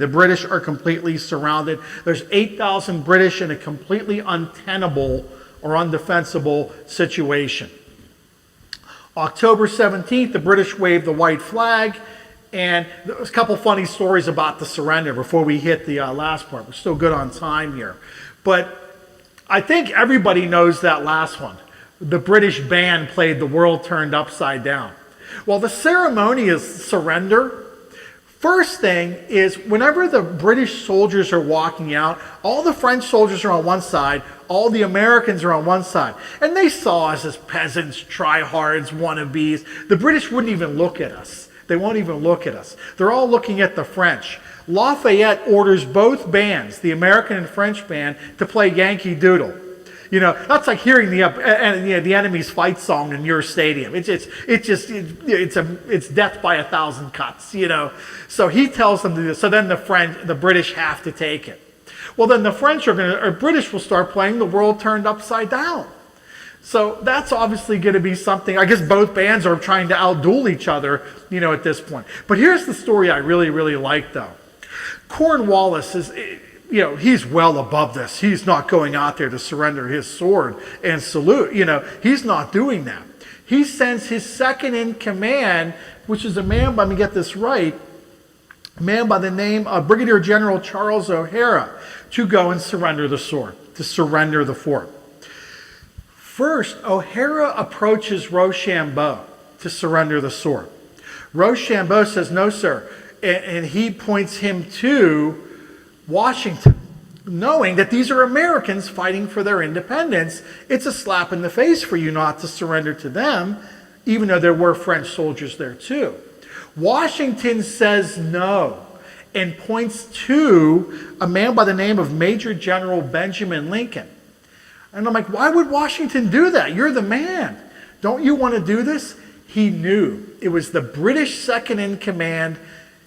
British are completely surrounded. There's 8,000 British in a completely untenable or undefensible situation. October 17th, the British waved the white flag, and there's a couple funny stories about the surrender before we hit the last part. We're still good on time here. But I think everybody knows that last one. The British band played "The World Turned Upside Down." Well, the ceremony is surrender. First thing is, whenever the British soldiers are walking out, all the French soldiers are on one side, all the Americans are on one side. And they saw us as peasants, tryhards, wannabes. The British wouldn't even look at us. They won't even look at us. They're all looking at the French. Lafayette orders both bands, the American and French band, to play Yankee Doodle. You know, that's like hearing the enemy's fight song in your stadium. It's death by 1,000 cuts. You know, so he tells them to do this. So then the British have to take it. Well, then the British will start playing "The World Turned Upside Down." So that's obviously going to be something. I guess both bands are trying to outduel each other, you know, at this point. But here's the story I really, really like, though. Cornwallis is, you know, he's well above this. He's not going out there to surrender his sword and salute. You know, he's not doing that. He sends his second in command, which is a man, let me get this right, a man by the name of Brigadier General Charles O'Hara, to go and surrender the sword, to surrender the fort. First, O'Hara approaches Rochambeau to surrender the sword. Rochambeau says, "No, sir," and he points him to Washington, knowing that these are Americans fighting for their independence. It's a slap in the face for you not to surrender to them, even though there were French soldiers there too. Washington says no and points to a man by the name of Major General Benjamin Lincoln. And I'm like, why would Washington do that? You're the man. Don't you want to do this? He knew it was the British second in command.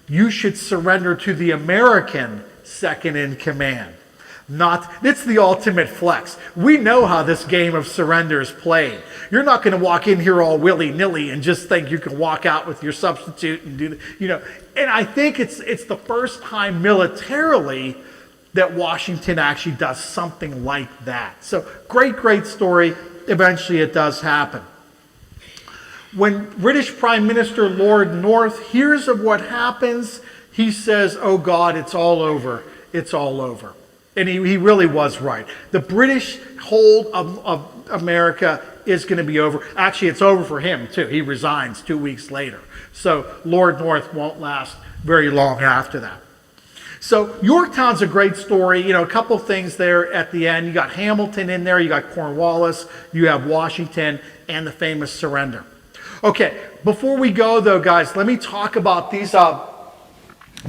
You should surrender to the American second in command. It's the ultimate flex. We know how this game of surrender is played. You're not going to walk in here all willy-nilly and just think you can walk out with your substitute and do, you know. And I think it's the first time militarily that Washington actually does something like that. So great story. Eventually it does happen. When British Prime Minister Lord North hears of what happens, he says, "Oh God, it's all over. It's all over." And he really was right. The British hold of America is going to be over. Actually, it's over for him too. He resigns 2 weeks later. So Lord North won't last very long after that. So Yorktown's a great story. You know, a couple things there at the end. You got Hamilton in there. You got Cornwallis. You have Washington and the famous surrender. Okay, before we go though, guys, let me talk about these.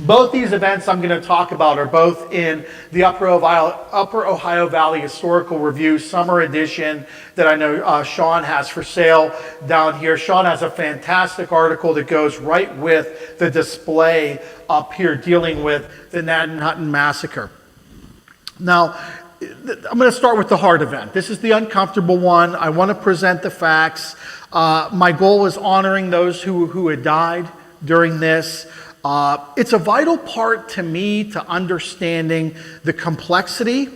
Both these events I'm going to talk about are both in the Upper Ohio Valley Historical Review Summer Edition that I know Sean has for sale down here. Sean has a fantastic article that goes right with the display up here dealing with the Manhattan Massacre. Now, I'm going to start with the hard event. This is the uncomfortable one. I want to present the facts. My goal is honoring those who had died during this. It's a vital part to me to understanding the complexity,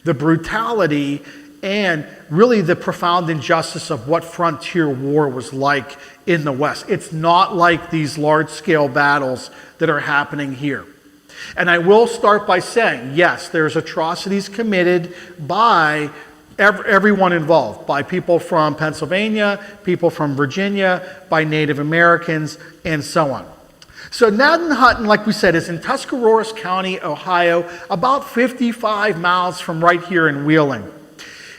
the brutality, and really the profound injustice of what frontier war was like in the West. It's not like these large-scale battles that are happening here. And I will start by saying, yes, there's atrocities committed by everyone involved, by people from Pennsylvania, people from Virginia, by Native Americans, and so on. So Gnadenhutten, like we said, is in Tuscarawas County, Ohio, about 55 miles from right here in Wheeling.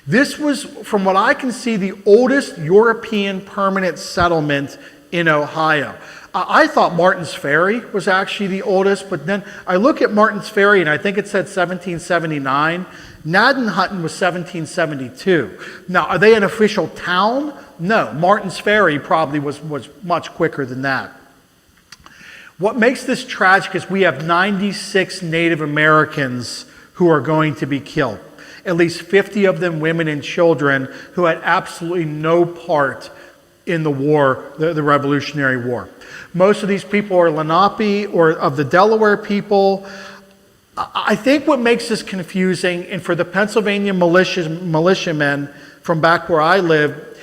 This was, from what I can see, the oldest European permanent settlement in Ohio. I thought Martin's Ferry was actually the oldest, but then I look at Martin's Ferry and I think it said 1779. Gnadenhutten was 1772. Now, are they an official town? No. Martin's Ferry probably was much quicker than that. What makes this tragic is we have 96 Native Americans who are going to be killed. At least 50 of them women and children who had absolutely no part in the war, the Revolutionary War. Most of these people are Lenape or of the Delaware people. I think what makes this confusing, and for the Pennsylvania militiamen from back where I lived,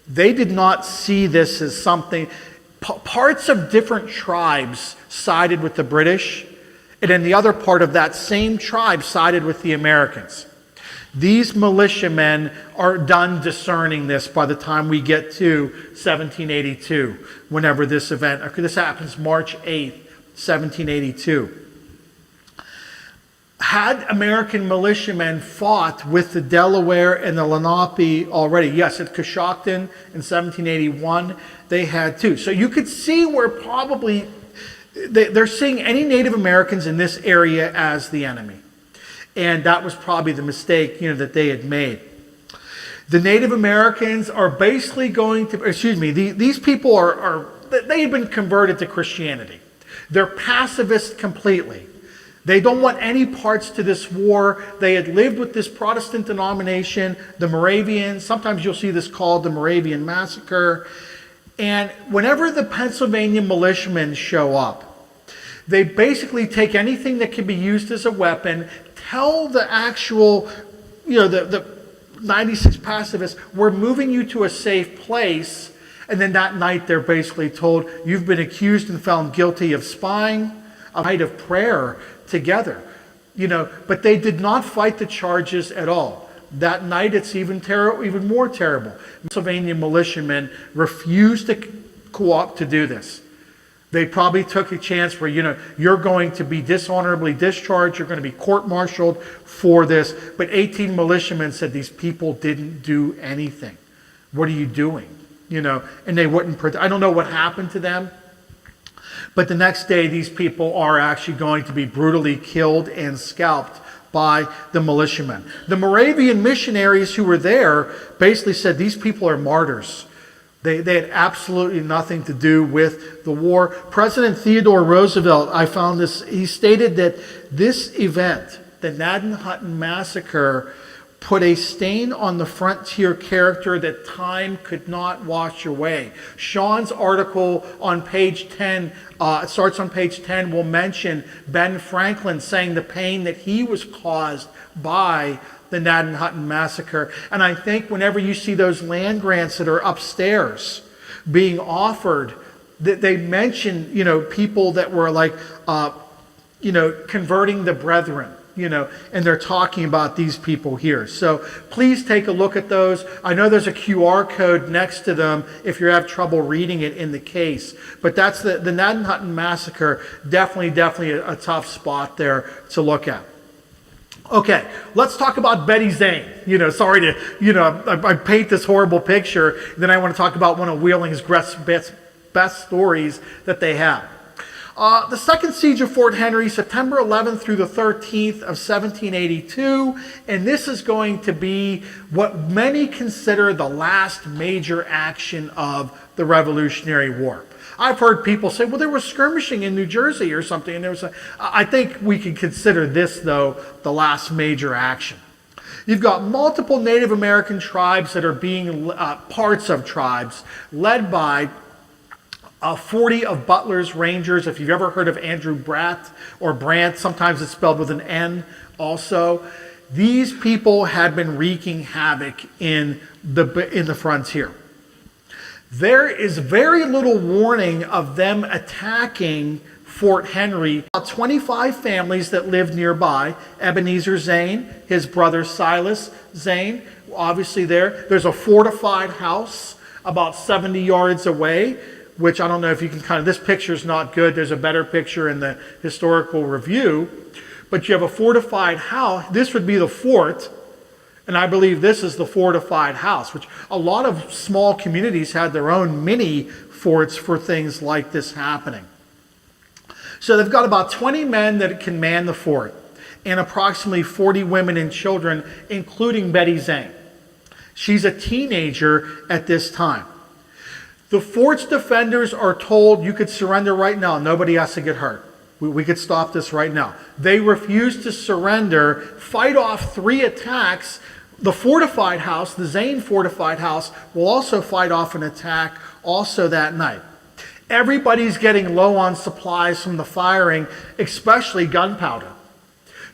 they did not see this as something. Parts of different tribes sided with the British, and then the other part of that same tribe sided with the Americans. These militiamen are done discerning this by the time we get to 1782, whenever this event occurs. This happens March 8th, 1782. Had American militiamen fought with the Delaware and the Lenape already? Yes, at Coshocton in 1781, they had too. So you could see where probably they're seeing any Native Americans in this area as the enemy. And that was probably the mistake, that they had made. The Native Americans are basically going to, these people they had been converted to Christianity. They're pacifists completely. They don't want any parts to this war. They had lived with this Protestant denomination, the Moravians. Sometimes you'll see this called the Moravian Massacre. And whenever the Pennsylvania militiamen show up, they basically take anything that can be used as a weapon, tell the actual, the 96 pacifists, we're moving you to a safe place. And then that night they're basically told, you've been accused and found guilty of spying, a night of prayer together. But they did not fight the charges at all. That night it's even more terrible. Pennsylvania militiamen refused to co-opt to do this. They probably took a chance where, you're going to be dishonorably discharged, you're going to be court-martialed for this. But 18 militiamen said these people didn't do anything. What are you doing? And they wouldn't, I don't know what happened to them. But the next day, these people are actually going to be brutally killed and scalped by the militiamen. The Moravian missionaries who were there basically said these people are martyrs. They had absolutely nothing to do with the war. President Theodore Roosevelt, I found this, he stated that this event, the Gnadenhutten Massacre, put a stain on the frontier character that time could not wash away. Sean's article on page 10, it starts on page 10, will mention Ben Franklin saying the pain that he was caused by the Gnadenhutten Massacre. And I think whenever you see those land grants that are upstairs being offered, that they mention, people that were like, converting the brethren. And they're talking about these people here. So please take a look at those. I know there's a QR code next to them if you have trouble reading it in the case. But that's the Gnadenhutten Massacre, definitely a tough spot there to look at. Okay, let's talk about Betty Zane. Sorry to, I paint this horrible picture, then I want to talk about one of Wheeling's best stories that they have. The Second Siege of Fort Henry, September 11th through the 13th of 1782, and this is going to be what many consider the last major action of the Revolutionary War. I've heard people say, well, there was skirmishing in New Jersey or something, and I think we can consider this, though, the last major action. You've got multiple Native American tribes that are being, parts of tribes, led by 40 of Butler's Rangers. If you've ever heard of Andrew Bratt or Brant, sometimes it's spelled with an N also. These people had been wreaking havoc in the frontier. There is very little warning of them attacking Fort Henry. About 25 families that lived nearby. Ebenezer Zane, his brother Silas Zane, obviously there. There's a fortified house about 70 yards away, which I don't know if you can this picture's not good. There's a better picture in the historical review. But you have a fortified house. This would be the fort. And I believe this is the fortified house, which a lot of small communities had their own mini forts for things like this happening. So they've got about 20 men that can man the fort and approximately 40 women and children, including Betty Zane. She's a teenager at this time. The fort's defenders are told you could surrender right now. Nobody has to get hurt. We could stop this right now. They refuse to surrender, fight off 3 attacks. The fortified house, the Zane fortified house, will also fight off an attack also that night. Everybody's getting low on supplies from the firing, especially gunpowder.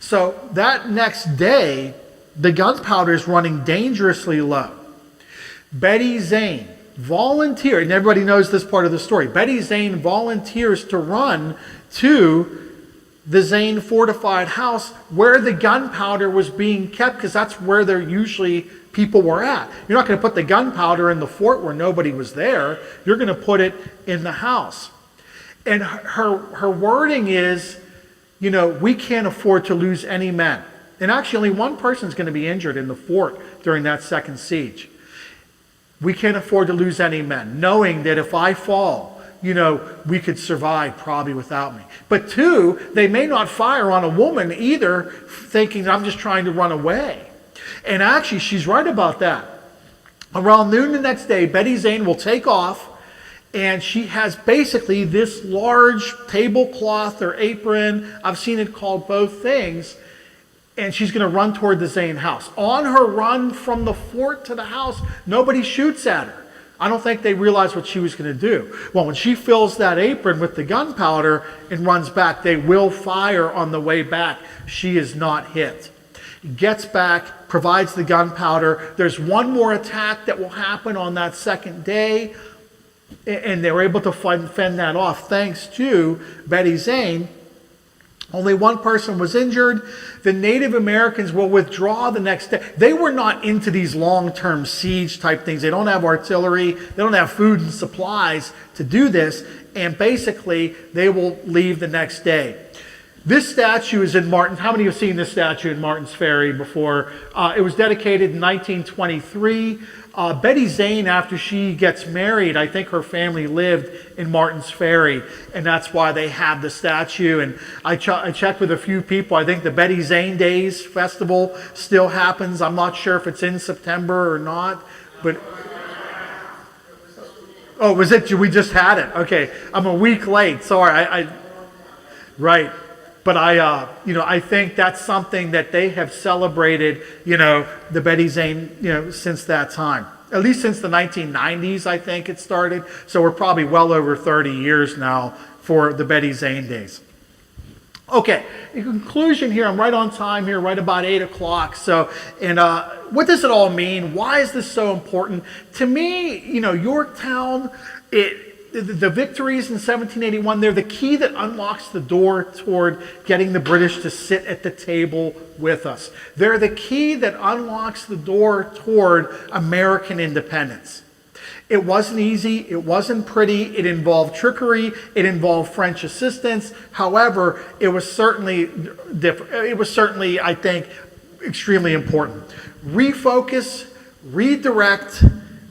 So that next day, the gunpowder is running dangerously low. Betty Zane volunteered, and everybody knows this part of the story. Betty Zane volunteers to run to the Zane fortified house where the gunpowder was being kept, because that's where they're usually people were at. You're not going to put the gunpowder in the fort where nobody was there. You're going to put it in the house. And her wording is, we can't afford to lose any men. And actually, only one person is going to be injured in the fort during that second siege. We can't afford to lose any men, knowing that if I fall, we could survive probably without me. But 2, they may not fire on a woman either, thinking I'm just trying to run away. And actually, she's right about that. Around noon the next day, Betty Zane will take off, and she has basically this large tablecloth or apron. I've seen it called both things. And she's going to run toward the Zane house. On her run from the fort to the house, nobody shoots at her. I don't think they realized what she was going to do. Well, when she fills that apron with the gunpowder and runs back, they will fire on the way back. She is not hit. Gets back, provides the gunpowder. There's one more attack that will happen on that second day, and they were able to fend that off thanks to Betty Zane. Only one person was injured. The Native Americans will withdraw the next day. They were not into these long-term siege type things. They don't have artillery. They don't have food and supplies to do this. And basically, they will leave the next day. This statue is in Martin. How many have seen this statue in Martin's Ferry before? It was dedicated in 1923. Betty Zane, after she gets married, I think her family lived in Martin's Ferry, and that's why they have the statue. And I checked with a few people. I think the Betty Zane Days Festival still happens. I'm not sure if it's in September or not, but... Oh, was it? We just had it. Okay, I'm a week late. Sorry. Right. But I think that's something that they have celebrated, the Betty Zane, since that time. At least since the 1990s, I think it started. So we're probably well over 30 years now for the Betty Zane days. Okay, in conclusion here, I'm right on time here, right about 8 o'clock. So, and what does it all mean? Why is this so important? To me, Yorktown, the victories in 1781, they're the key that unlocks the door toward getting the British to sit at the table with us. They're the key that unlocks the door toward American independence. It wasn't easy. It wasn't pretty. It involved trickery. It involved French assistance. However, it was certainly different. It was certainly, I think, extremely important. Refocus, redirect,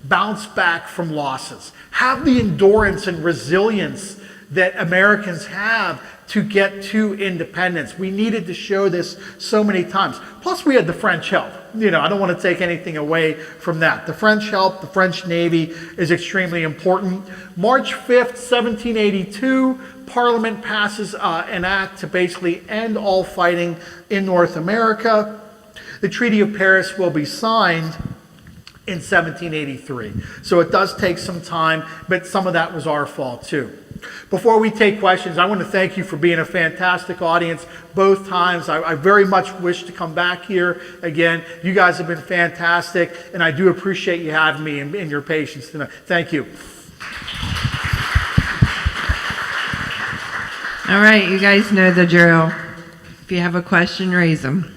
bounce back from losses. Have the endurance and resilience that Americans have to get to independence. We needed to show this so many times. Plus, we had the French help. I don't want to take anything away from that. The French help, the French Navy is extremely important. March 5th, 1782, Parliament passes an act to basically end all fighting in North America. The Treaty of Paris will be signed in 1783. So it does take some time, but some of that was our fault too. Before we take questions, I want to thank you for being a fantastic audience both times. I very much wish to come back here again. You guys have been fantastic, and I do appreciate you having me and your patience tonight. Thank you. All right, you guys know the drill. If you have a question, raise them.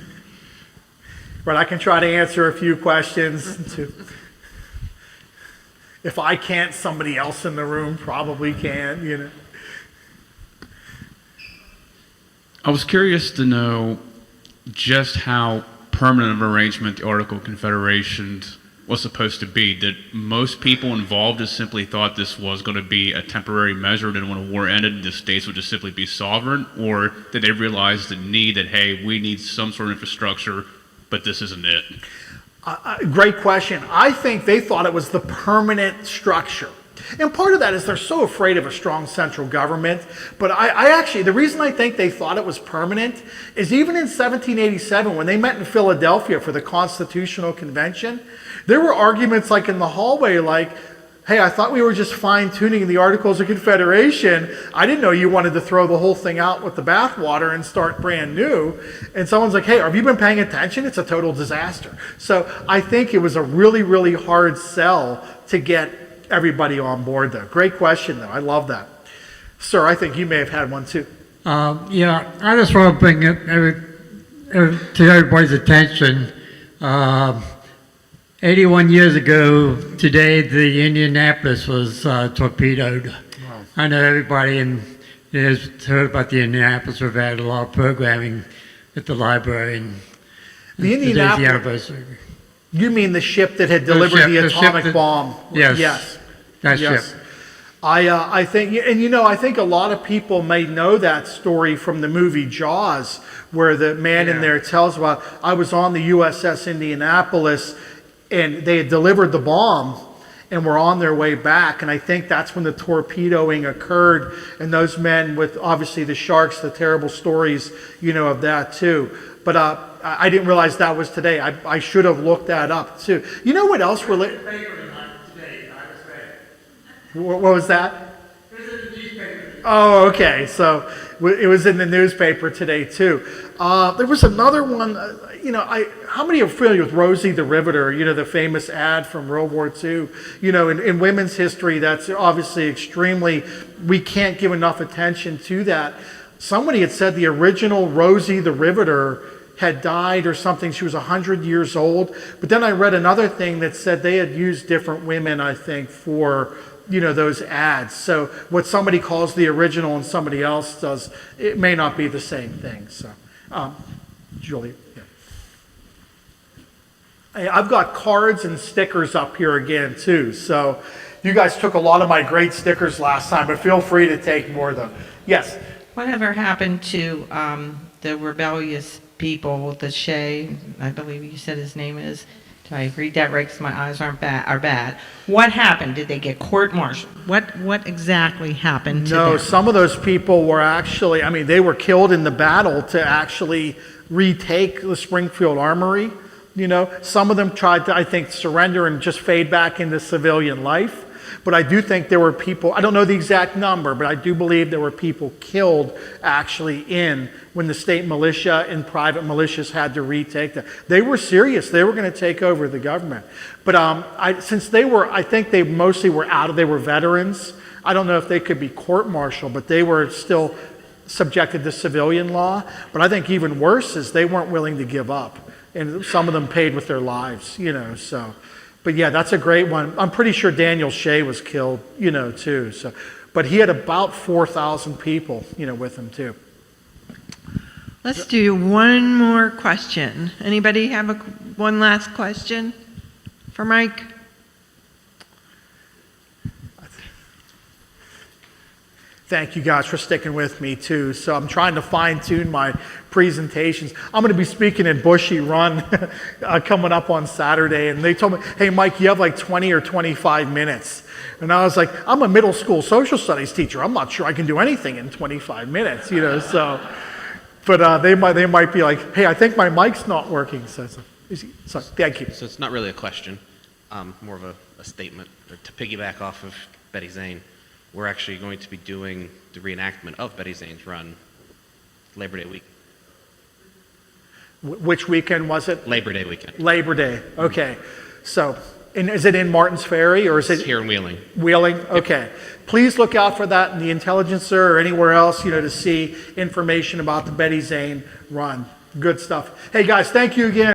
But I can try to answer a few questions. If I can't, somebody else in the room probably can, you know. I was curious to know just how permanent of an arrangement the Article of Confederation was supposed to be. Did most people involved just simply thought this was going to be a temporary measure, and when a war ended, the states would just simply be sovereign? Or did they realize the need that, hey, we need some sort of infrastructure, but this isn't it? Great question. I think they thought it was the permanent structure. And part of that is they're so afraid of a strong central government. But I actually, the reason I think they thought it was permanent is even in 1787, when they met in Philadelphia for the Constitutional Convention, there were arguments like in the hallway like, hey, I thought we were just fine-tuning the Articles of Confederation. I didn't know you wanted to throw the whole thing out with the bathwater and start brand new. And someone's like, hey, have you been paying attention? It's a total disaster. So I think it was a really, really hard sell to get everybody on board, though. Great question, though. I love that. Sir, I think you may have had one, too. Yeah, I just want to bring it to everybody's attention. 81 years ago today, the Indianapolis was torpedoed. Wow. I know everybody has heard about the Indianapolis. We've had a lot of programming at the library, and the Indianapolis, anniversary. You mean the ship that had delivered the atomic bomb? Yes. Yes. That yes. ship. I think, and you know, I think a lot of people may know that story from the movie Jaws, where the man in there tells about, I was on the USS Indianapolis, and they had delivered the bomb and were on their way back. And I think that's when the torpedoing occurred. And those men with obviously the sharks, the terrible stories, you know, of that too. But I didn't realize that was today. I should have looked that up too. You know what else related? What was that? It was in the newspaper. Oh, okay. So it was in the newspaper today too. There was another one. You know, how many are familiar with Rosie the Riveter? You know, the famous ad from World War II. You know, in women's history, that's obviously extremely. We can't give enough attention to that. Somebody had said the original Rosie the Riveter had died or something. She was 100 years old. But then I read another thing that said they had used different women, I think, for, you know, those ads. So what somebody calls the original and somebody else does, it may not be the same thing. So, Julie. Yeah. Hey, I've got cards and stickers up here again too. So you guys took a lot of my great stickers last time, but feel free to take more though. Yes. Whatever happened to the rebellious people, the Shea, I believe you said his name is. Do I read that right? Because my eyes are bad. What happened? Did they get court-martialed? What exactly happened to them? No, some of those people were actually, I mean, they were killed in the battle to actually retake the Springfield Armory. You know, some of them tried to, I think, surrender and just fade back into civilian life. But I do think there were people, I don't know the exact number, but I do believe there were people killed actually when the state militia and private militias had to retake them. They were serious. They were going to take over the government. But since I think they mostly were they were veterans. I don't know if they could be court-martialed, but they were still subjected to civilian law. But I think even worse is they weren't willing to give up. And some of them paid with their lives, you know, so. But yeah, that's a great one. I'm pretty sure Daniel Shea was killed, you know, too. So, but he had about 4,000 people, you know, with him too. Let's do one more question. Anybody have one last question for Mike? Thank you guys for sticking with me too. So I'm trying to fine tune my presentations. I'm going to be speaking at Bushy Run coming up on Saturday. And they told me, hey, Mike, you have like 20 or 25 minutes. And I was like, I'm a middle school social studies teacher. I'm not sure I can do anything in 25 minutes, you know, so. But they might be like, hey, I think my mic's not working. So thank you. So it's not really a question, more of a statement to piggyback off of Betty Zane. We're actually going to be doing the reenactment of Betty Zane's run Labor Day week. Which weekend was it? Labor Day weekend. Labor Day, okay. So And is it in Martins Ferry or is It's it here in Wheeling. Wheeling? Okay. Please look out for that in the Intelligencer or anywhere else, to see information about the Betty Zane run. Good stuff. Hey guys, thank you again.